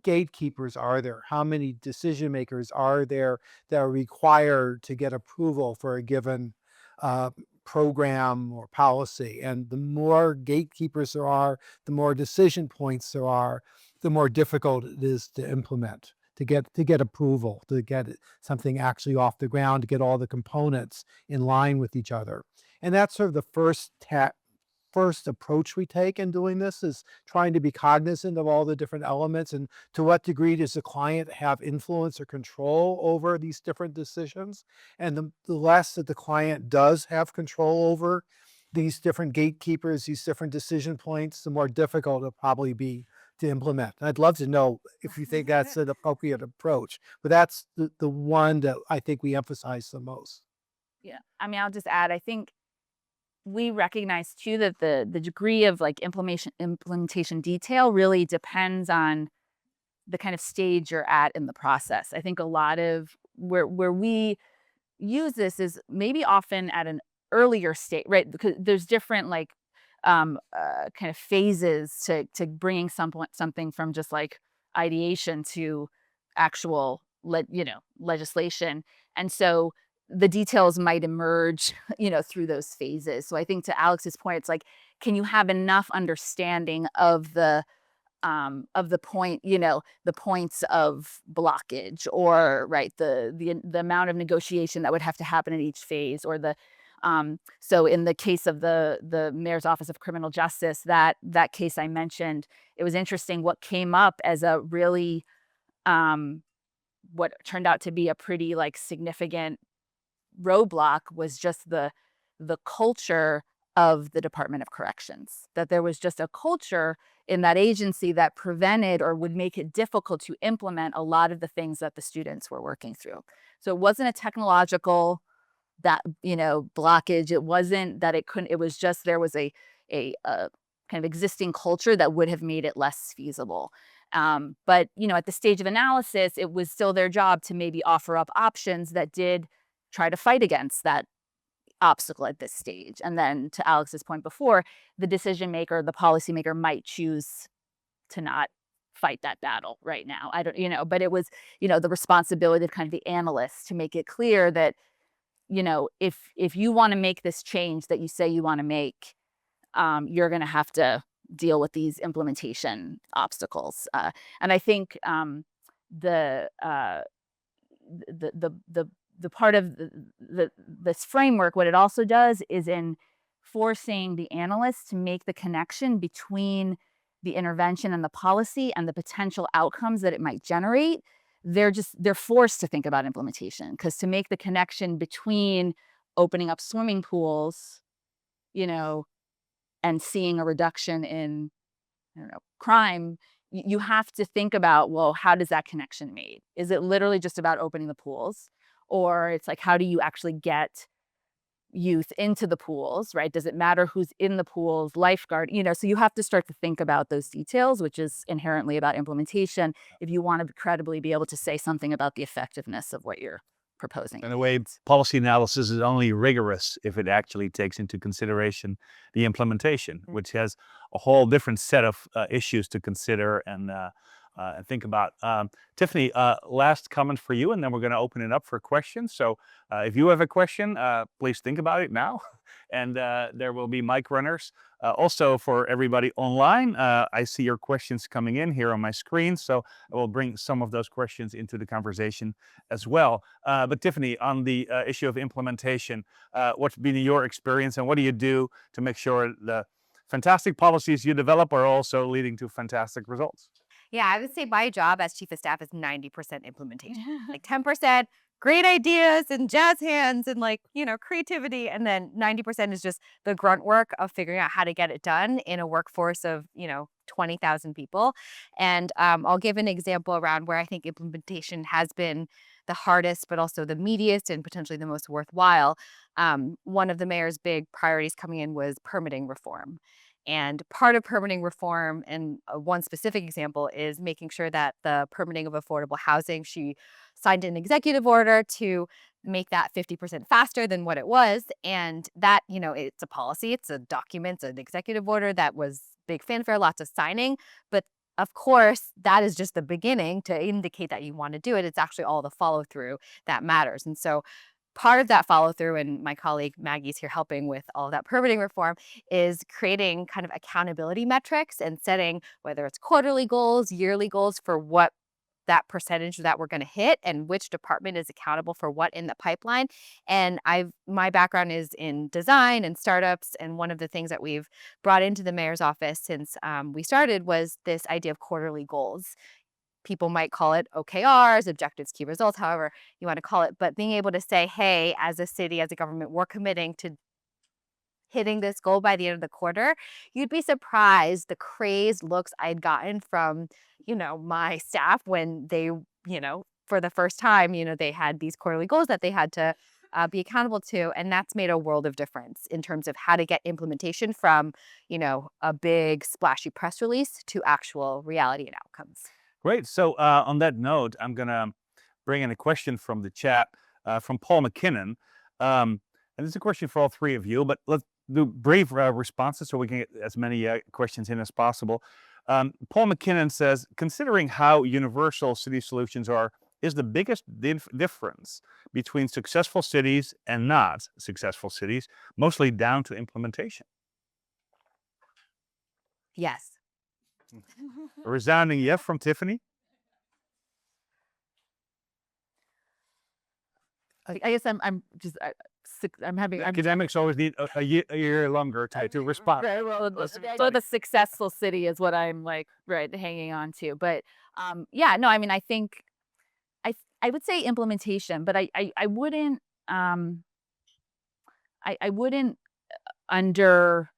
gatekeepers are there? How many decision makers are there that are required to get approval for a given program or policy? And the more gatekeepers there are, the more decision points there are, the more difficult it is to implement, to get approval, to get something actually off the ground, to get all the components in line with each other. And that's sort of the first approach we take in doing this, is trying to be cognizant of all the different elements, and to what degree does the client have influence or control over these different decisions. And the less that the client does have control over these different gatekeepers, these different decision points, the more difficult it'll probably be to implement. And I'd love to know if you think that's an appropriate approach, but that's the one that I think we emphasize the most.
Yeah, I mean, I'll just add, I think we recognize too that the degree of like implementation detail really depends on the kind of stage you're at in the process. I think a lot of where we use this is maybe often at an earlier state, right? Because there's different like kind of phases to bringing something from just like ideation to actual legislation. And so the details might emerge, through those phases. So I think to Alex's point, it's like, can you have enough understanding of the point, the points of blockage, or right, the amount of negotiation that would have to happen in each phase, or so in the case of the Mayor's Office of Criminal Justice, that case I mentioned, it was interesting what came up as a really what turned out to be a pretty like significant roadblock was just the culture of the Department of Corrections, that there was just a culture in that agency that prevented or would make it difficult to implement a lot of the things that the students were working through. So it wasn't a technological blockage. It wasn't that it couldn't, it was just there was a kind of existing culture that would have made it less feasible. But at the stage of analysis, it was still their job to maybe offer up options that did try to fight against that obstacle at this stage. And then to Alex's point before, the decision maker, the policymaker might choose to not fight that battle right now. I don't, but it was, the responsibility of kind of the analyst to make it clear that, if you want to make this change that you say you want to make, you're going to have to deal with these implementation obstacles. And I think the part of this framework, what it also does is in forcing the analysts to make the connection between the intervention and the policy and the potential outcomes that it might generate. They're forced to think about implementation, because to make the connection between opening up swimming pools, and seeing a reduction in, crime, you have to think about, well, how does that connection made? Is it literally just about opening the pools? Or it's like, how do you actually get youth into the pools, right? Does it matter who's in the pools, lifeguard, so you have to start to think about those details, which is inherently about implementation, if you want to credibly be able to say something about the effectiveness of what you're proposing.
In a way, policy analysis is only rigorous if it actually takes into consideration the implementation, which has a whole different set of issues to consider and think about. Tiffany, last comment for you, and then we're going to open it up for questions. So if you have a question, please think about it now. And there will be mic runners. Also, for everybody online, I see your questions coming in here on my screen. So I will bring some of those questions into the conversation as well. But Tiffany, on the issue of implementation, what's been your experience, and what do you do to make sure the fantastic policies you develop are also leading to fantastic results?
Yeah, I would say my job as chief of staff is 90% implementation. Like 10% great ideas and jazz hands and creativity. And then 90% is just the grunt work of figuring out how to get it done in a workforce of, 20,000 people. And I'll give an example around where I think implementation has been the hardest, but also the meatiest and potentially the most worthwhile. One of the mayor's big priorities coming in was permitting reform. And part of permitting reform, and one specific example, is making sure that the permitting of affordable housing, she signed an executive order to make that 50% faster than what it was. And that, it's a policy, it's a document, it's an executive order that was big fanfare, lots of signing. But of course, that is just the beginning to indicate that you want to do it. It's actually all the follow through that matters. And so part of that follow through, and my colleague Maggie's here helping with all of that permitting reform, is creating kind of accountability metrics and setting whether it's quarterly goals, yearly goals for what that percentage that we're going to hit and which department is accountable for what in the pipeline. And my background is in design and startups, and one of the things that we've brought into the mayor's office since we started was this idea of quarterly goals. People might call it OKRs, objectives, key results, however you want to call it. But being able to say, hey, as a city, as a government, we're committing to hitting this goal by the end of the quarter, you'd be surprised the crazed looks I'd gotten from, my staff when they, for the first time, they had these quarterly goals that they had to be accountable to. And that's made a world of difference in terms of how to get implementation from, a big splashy press release to actual reality and outcomes.
Great. So on that note, I'm going to bring in a question from the chat from Paul McKinnon. And this is a question for all three of you, but let's do brief responses so we can get as many questions in as possible. Paul McKinnon says, considering how universal city solutions are, is the biggest difference between successful cities and not successful cities mostly down to implementation?
Yes.
A resounding yes from Tiffany.
I guess I'm just I'm having
Academics always need a year longer to respond.
Right, well, so the successful city is what I'm hanging on to. But yeah, no, I mean, I think I would say implementation, but I wouldn't I wouldn't under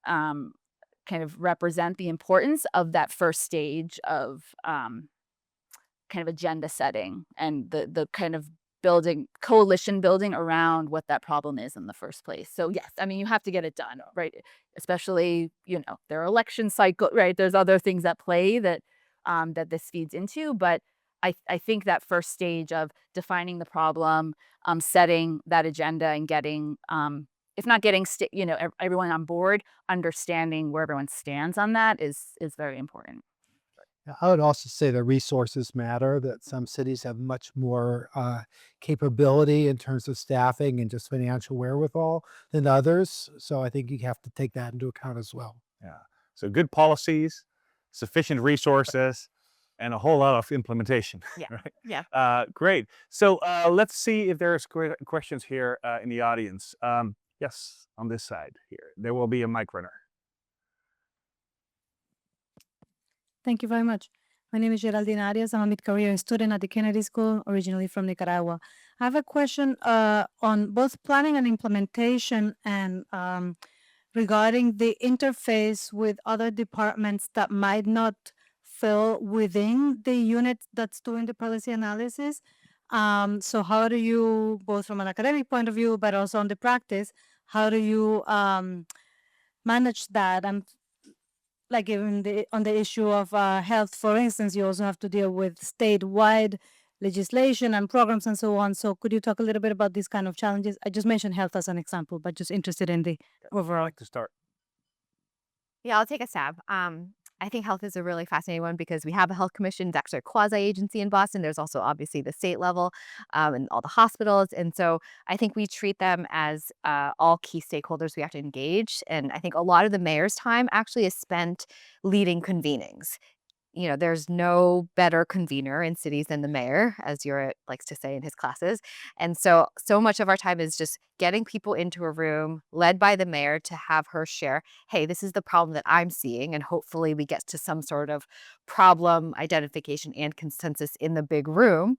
kind of represent the importance of that first stage of kind of agenda setting and the kind of coalition building around what that problem is in the first place. So yes, I mean, you have to get it done, right? Especially, there are election cycle, right? There's other things at play that that this feeds into, but I think that first stage of defining the problem, setting that agenda, and getting if not getting everyone on board, understanding where everyone stands on that is very important.
I would also say the resources matter, that some cities have much more capability in terms of staffing and just financial wherewithal than others. So I think you have to take that into account as well.
Yeah. So good policies, sufficient resources, and a whole lot of implementation.
Yeah.
Right?
Yeah.
Great. So let's see if there's questions here in the audience. Yes, on this side here. There will be a mic runner.
Thank you very much. My name is Geraldine Arias. I'm a mid-career student at the Kennedy School, originally from Nicaragua. I have a question on both planning and implementation, and regarding the interface with other departments that might not fall within the unit that's doing the policy analysis. So how do you, both from an academic point of view, but also on the practice, how do you manage that? And like on the issue of health, for instance, you also have to deal with statewide legislation and programs and so on. So could you talk a little bit about these kind of challenges? I just mentioned health as an example, but just interested in the overall.
I'd like to start.
Yeah, I'll take a stab. I think health is a really fascinating one because we have a health commission. It's actually a quasi-agency in Boston. There's also obviously the state level and all the hospitals. And so I think we treat them as all key stakeholders we have to engage. And I think a lot of the mayor's time actually is spent leading convenings. there's no better convener in cities than the mayor, as Jorrit likes to say in his classes. And so much of our time is just getting people into a room led by the mayor to have her share, hey, this is the problem that I'm seeing. And hopefully we get to some sort of problem identification and consensus in the big room.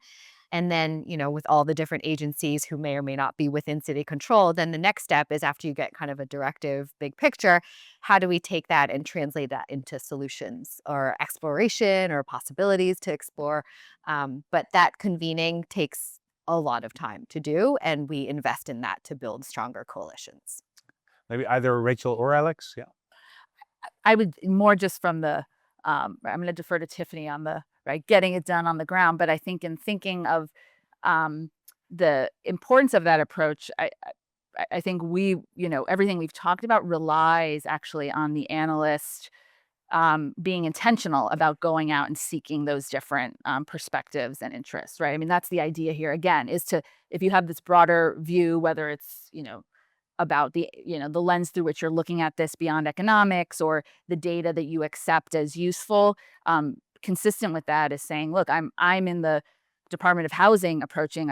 And then, with all the different agencies who may or may not be within city control, then the next step is, after you get kind of a directive big picture, how do we take that and translate that into solutions or exploration or possibilities to explore? But that convening takes a lot of time to do, and we invest in that to build stronger coalitions.
Maybe either Rachel or Alex. Yeah.
I would more just from the, I'm going to defer to Tiffany on the, right, getting it done on the ground. But I think in thinking of the importance of that approach, I think everything we've talked about relies actually on the analyst being intentional about going out and seeking those different perspectives and interests, right? I mean, that's the idea here, again, is to, if you have this broader view, whether it's, about the lens through which you're looking at this beyond economics, or the data that you accept as useful, consistent with that is saying, look, I'm in the Department of Housing approaching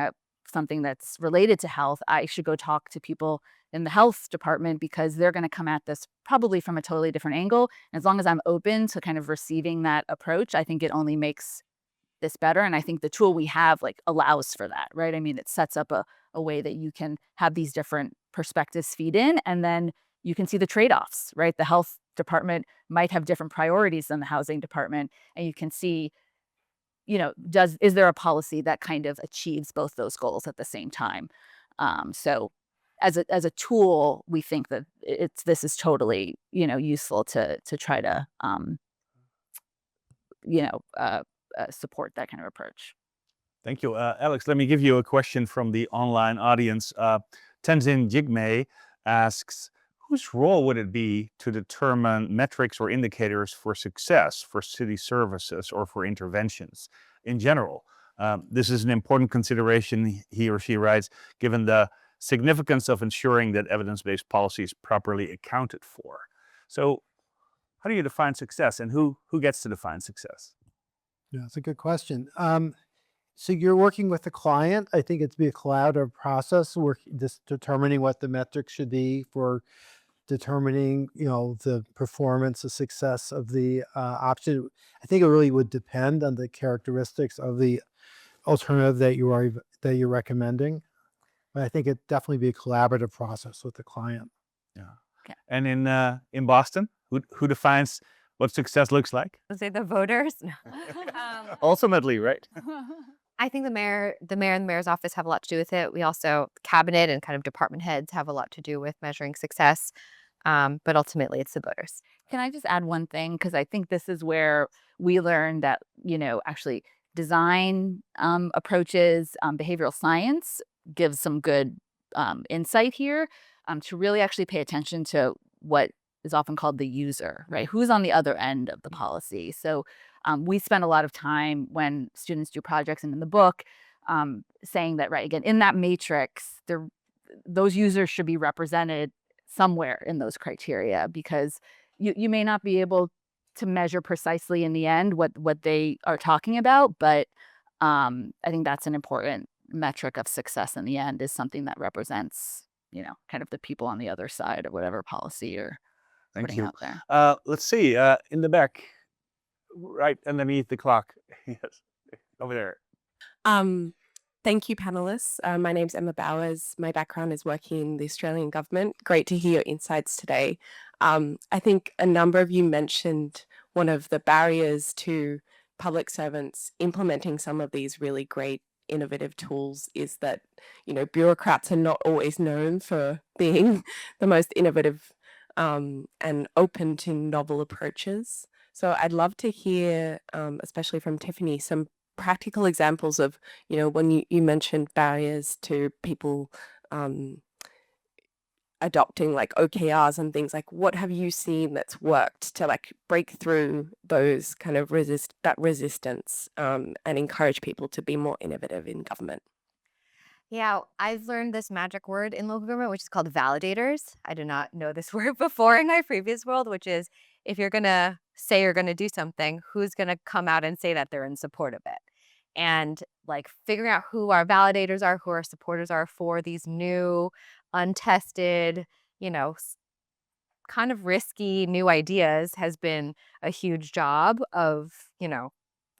something that's related to health. I should go talk to people in the health department because they're going to come at this probably from a totally different angle. And as long as I'm open to kind of receiving that approach, I think it only makes this better. And I think the tool we have allows for that, right? I mean, it sets up a way that you can have these different perspectives feed in, and then you can see the trade-offs, right? The health department might have different priorities than the housing department, and you can see, is there a policy that kind of achieves both those goals at the same time? So as a tool, we think that this is totally, useful to try to support that kind of approach.
Thank you. Alex, let me give you a question from the online audience. Tenzin Jigme asks, whose role would it be to determine metrics or indicators for success for city services or for interventions in general? This is an important consideration, he or she writes, given the significance of ensuring that evidence-based policy is properly accounted for. So how do you define success, and who gets to define success?
Yeah, that's a good question. So you're working with the client. I think it's be a collaborative process, just determining what the metrics should be for determining, the performance, the success of the option. I think it really would depend on the characteristics of the alternative that you're recommending. But I think it definitely be a collaborative process with the client.
Yeah.
Okay.
And in Boston, who defines what success looks like?
Let's say the voters.
Ultimately, right?
I think the mayor and the mayor's office have a lot to do with it. We also, cabinet and kind of department heads have a lot to do with measuring success. But ultimately, it's the voters.
Can I just add one thing? Because I think this is where we learned that, actually design approaches, behavioral science gives some good insight here, to really actually pay attention to what is often called the user, right? Who's on the other end of the policy? So we spend a lot of time when students do projects and in the book saying that, right, again, in that matrix, those users should be represented somewhere in those criteria, because you may not be able to measure precisely in the end what they are talking about, but I think that's an important metric of success in the end, is something that represents, kind of the people on the other side of whatever policy you're putting out there.
Let's see, in the back, right underneath the clock. Yes, over there.
Thank you, panelists. My name's Emma Bowers. My background is working in the Australian government. Great to hear your insights today. I think a number of you mentioned one of the barriers to public servants implementing some of these really great innovative tools is that, bureaucrats are not always known for being the most innovative and open to novel approaches. So I'd love to hear, especially from Tiffany, some practical examples of, when you mentioned barriers to people adopting OKRs and things, what have you seen that's worked to break through those kind of resistance and encourage people to be more innovative in government?
Yeah, I've learned this magic word in local government, which is called validators. I did not know this word before in my previous world, which is if you're going to say you're going to do something, who's going to come out and say that they're in support of it? And like figuring out who our validators are, who our supporters are for these new, untested, you know, kind of risky new ideas has been a huge job of, you know,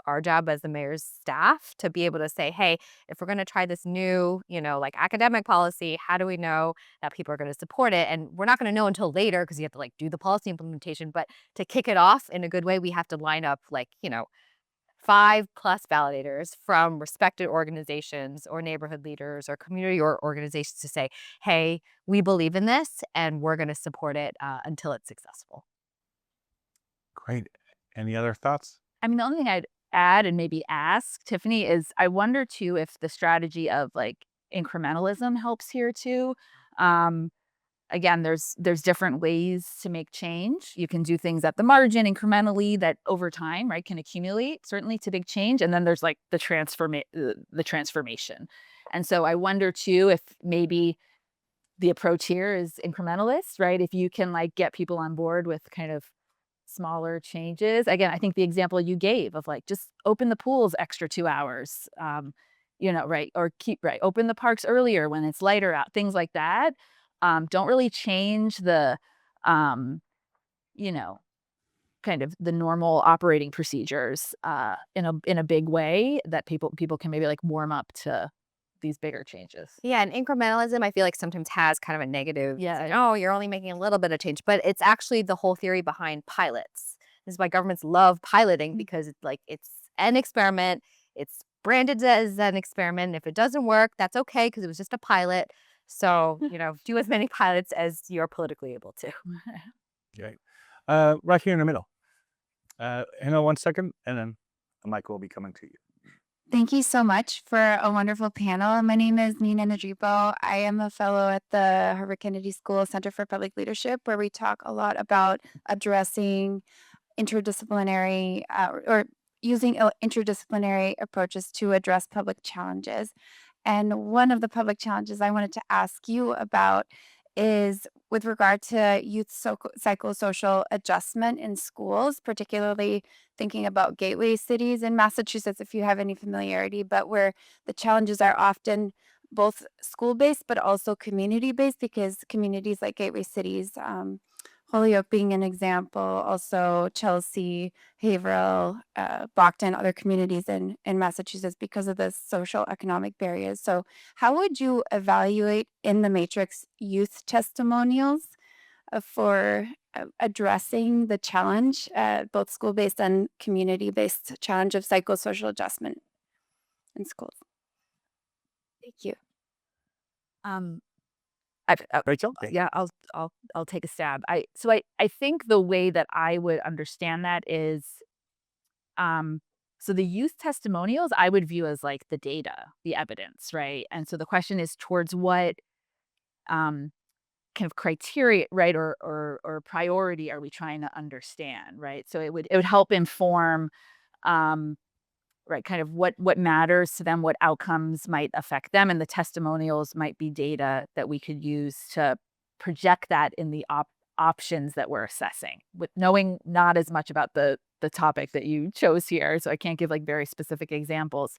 our job as the mayor's staff to be able to say, hey, if we're going to try this new, you know, like academic policy, how do we know that people are going to support it? And we're not going to know until later because you have to like do the policy implementation. But to kick it off in a good way, we have to line up like, you know, 5+ validators from respected organizations or neighborhood leaders or community or organizations to say, hey, we believe in this and we're going to support it until it's successful.
Great. Any other thoughts?
I mean, the only thing I'd add and maybe ask Tiffany is I wonder too if the strategy of like incrementalism helps here too. Again, there's different ways to make change. You can do things at the margin incrementally that over time, right, can accumulate certainly to big change. And then there's like the transformation. And so I wonder too if maybe the approach here is incrementalist, right? If you can like get people on board with kind of smaller changes. Again, I think the example you gave of like just open the pools extra 2 hours, you know, right? Or open the parks earlier when it's lighter out, things like that. Don't really change the, you know, kind of the normal operating procedures in a big way that people can maybe like warm up to these bigger changes.
Yeah, and incrementalism, I feel like sometimes has kind of a negative,
Yeah.
oh, you're only making a little bit of change, but it's actually the whole theory behind pilots. This is why governments love piloting because it's like it's an experiment. It's branded as an experiment. And if it doesn't work, that's okay because it was just a pilot. So, you know, do as many pilots as you're politically able to.
Great. Right here in the middle. Hang on 1 second, and then the mic will be coming to you.
Thank you so much for a wonderful panel. My name is Nina Nadripo. I am a fellow at the Harvard Kennedy School Center for Public Leadership, where we talk a lot about addressing interdisciplinary or using interdisciplinary approaches to address public challenges. And one of the public challenges I wanted to ask you about is with regard to youth psychosocial adjustment in schools, particularly thinking about gateway cities in Massachusetts, if you have any familiarity, but where the challenges are often both school-based but also community-based, because communities like gateway cities, Holyoke being an example, also Chelsea, Haverhill, Brockton, other communities in Massachusetts because of the social economic barriers. So how would you evaluate in the matrix youth testimonials for addressing the challenge, both school-based and community-based challenge of psychosocial adjustment in schools? Thank you.
Rachel?
Yeah, I'll take a stab. I think the way that I would understand that is, so the youth testimonials I would view as like the data, the evidence, right? And so the question is towards what kind of criteria, right, or priority are we trying to understand, right? So it would help inform, right, kind of what matters to them, what outcomes might affect them, and the testimonials might be data that we could use to project that in the options that we're assessing, with knowing not as much about the topic that you chose here, so I can't give like very specific examples.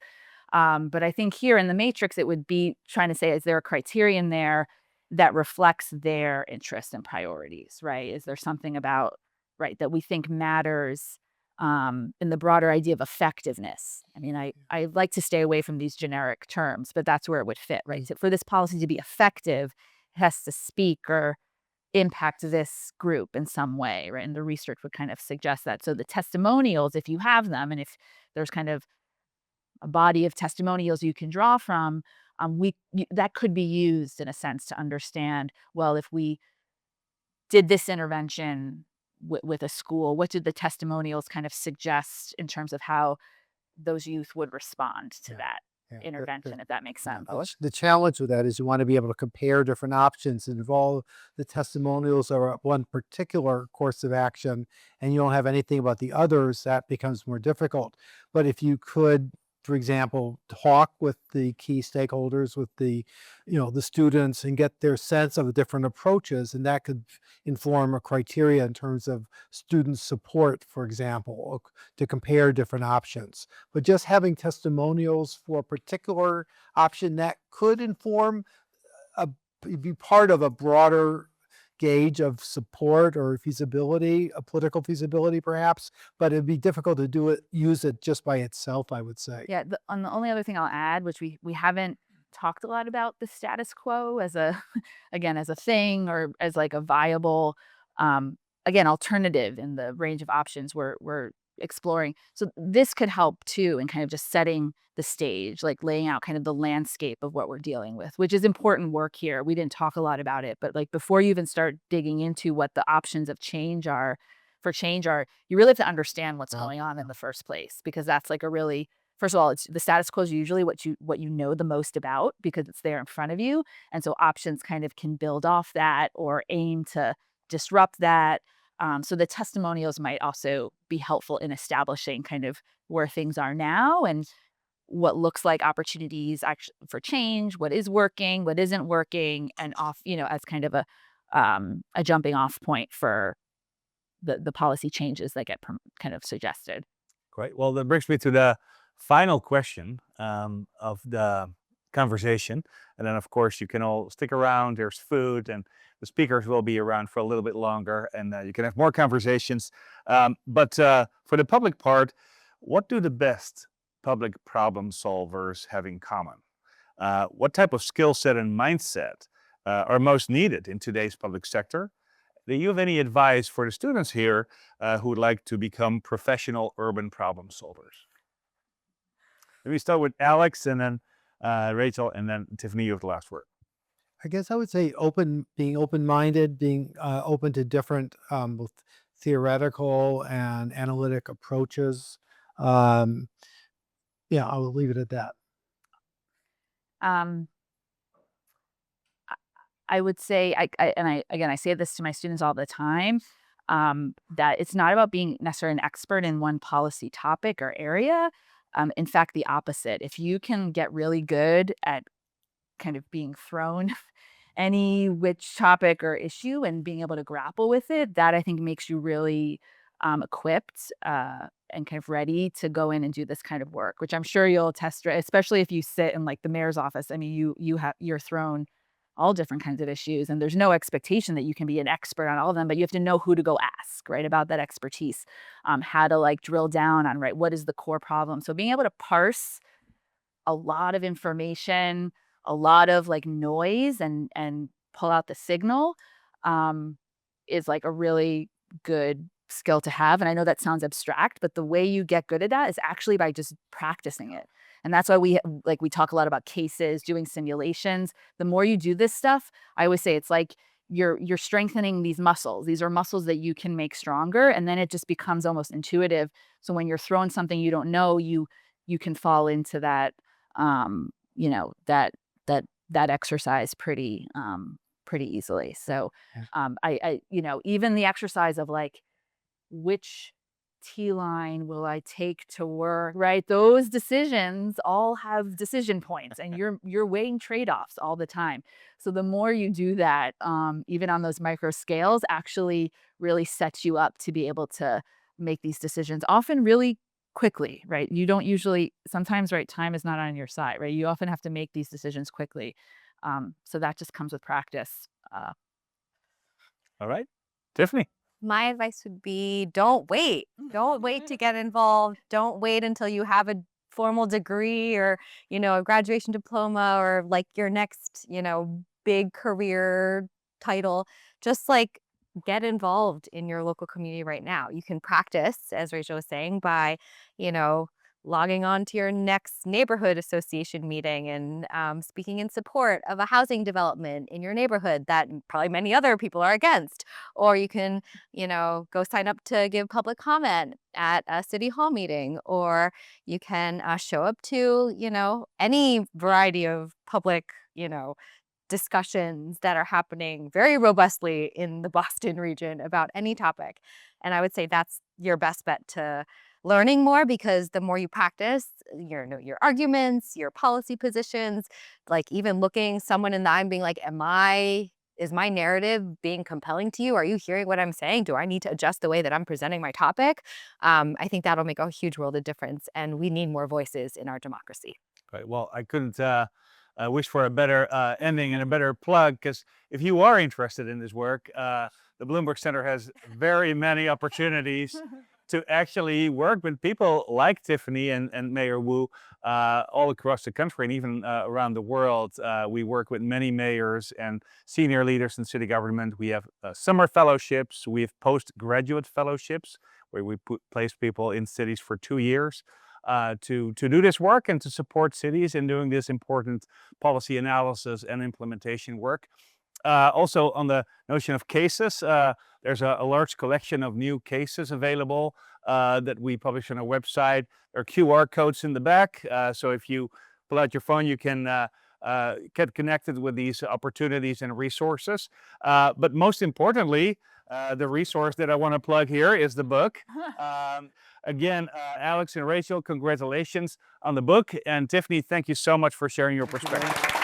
But I think here in the matrix, it would be trying to say, is there a criterion there that reflects their interests and priorities, right? Is there something about, right, that we think matters in the broader idea of effectiveness? I mean, I like to stay away from these generic terms, but that's where it would fit, right? So for this policy to be effective, it has to speak or impact this group in some way, right? And the research would kind of suggest that. So the testimonials, if you have them, and if there's kind of a body of testimonials you can draw from, that could be used in a sense to understand, well, if we did this intervention with a school, what did the testimonials kind of suggest in terms of how those youth would respond to that intervention, if that makes sense?
The challenge with that is you want to be able to compare different options, and if all the testimonials are one particular course of action and you don't have anything about the others, that becomes more difficult. But if you could for example, talk with the key stakeholders, with the, the students, and get their sense of the different approaches, and that could inform a criteria in terms of student support, for example, to compare different options. But just having testimonials for a particular option, that could inform be part of a broader gauge of support or feasibility, a political feasibility perhaps, but it'd be difficult to use it just by itself, I would say.
Yeah, the only other thing I'll add, which we haven't talked a lot about the status quo as a again, as a thing or as like a viable again, alternative in the range of options we're exploring. So this could help too in kind of just setting the stage, like laying out kind of the landscape of what we're dealing with, which is important work here. We didn't talk a lot about it, but like before you even start digging into what the options of change are, you really have to understand what's going on in the first place, because that's like a really, first of all, it's the status quo is usually what you know the most about because it's there in front of you. And so options kind of can build off that or aim to disrupt that. So the testimonials might also be helpful in establishing kind of where things are now and what looks like opportunities actually for change, what is working, what isn't working, and off, as kind of a jumping off point for the policy changes that get kind of suggested.
Great. Well, that brings me to the final question of the conversation. And then, of course, you can all stick around. There's food, and the speakers will be around for a little bit longer, and you can have more conversations. But for the public part, what do the best public problem solvers have in common? What type of skill set and mindset are most needed in today's public sector? Do you have any advice for the students here who would like to become professional urban problem solvers? Let me start with Alex, and then Rachel, and then Tiffany, you have the last word.
I guess I would say being open-minded, being open to different both theoretical and analytic approaches. Yeah, I will leave it at that.
I would say, I say this to my students all the time, that it's not about being necessarily an expert in one policy topic or area. In fact, the opposite. If you can get really good at kind of being thrown any which topic or issue and being able to grapple with it, that I think makes you really equipped and kind of ready to go in and do this kind of work, which I'm sure you'll test, especially if you sit in like the mayor's office. I mean, you're thrown all different kinds of issues, and there's no expectation that you can be an expert on all of them, but you have to know who to go ask, right, about that expertise, how to like drill down on, right, what is the core problem. So being able to parse a lot of information, a lot of like noise, and pull out the signal is like a really good skill to have. And I know that sounds abstract, but the way you get good at that is actually by just practicing it. And that's why we talk a lot about cases, doing simulations. The more you do this stuff, I always say it's like you're strengthening these muscles. These are muscles that you can make stronger, and then it just becomes almost intuitive. So when you're throwing something you don't know, you can fall into that that exercise pretty easily. So I even the exercise of like, which T line will I take to work, right? Those decisions all have decision points, and you're weighing trade-offs all the time. So the more you do that, even on those micro scales, actually really sets you up to be able to make these decisions, often really quickly, right? You don't usually, sometimes, right, time is not on your side, right? You often have to make these decisions quickly. So that just comes with practice.
All right, Tiffany.
My advice would be don't wait. Don't wait to get involved. Don't wait until you have a formal degree or, a graduation diploma or like your next, big career title. Just like get involved in your local community right now. You can practice, as Rachel was saying, by, logging on to your next neighborhood association meeting and speaking in support of a housing development in your neighborhood that probably many other people are against. Or you can, go sign up to give public comment at a city hall meeting, or you can show up to, any variety of public, discussions that are happening very robustly in the Boston region about any topic. And I would say that's your best bet to learning more, because the more you practice your arguments, your policy positions, like even looking someone in the eye and being like, is my narrative being compelling to you? Are you hearing what I'm saying? Do I need to adjust the way that I'm presenting my topic? I think that'll make a huge world of difference, and we need more voices in our democracy.
Right. Well, I couldn't wish for a better ending and a better plug, because if you are interested in this work, the Bloomberg Center has very many opportunities to actually work with people like Tiffany and Mayor Wu all across the country and even around the world. We work with many mayors and senior leaders in city government. We have summer fellowships. We have postgraduate fellowships where we place people in cities for 2 years to do this work and to support cities in doing this important policy analysis and implementation work. Also, on the notion of cases, there's a large collection of new cases available that we publish on our website. There are QR codes in the back, so if you pull out your phone, you can get connected with these opportunities and resources. But most importantly, the resource that I want to plug here is the book. Again, Alex and Rachel, congratulations on the book. And Tiffany, thank you so much for sharing your perspective.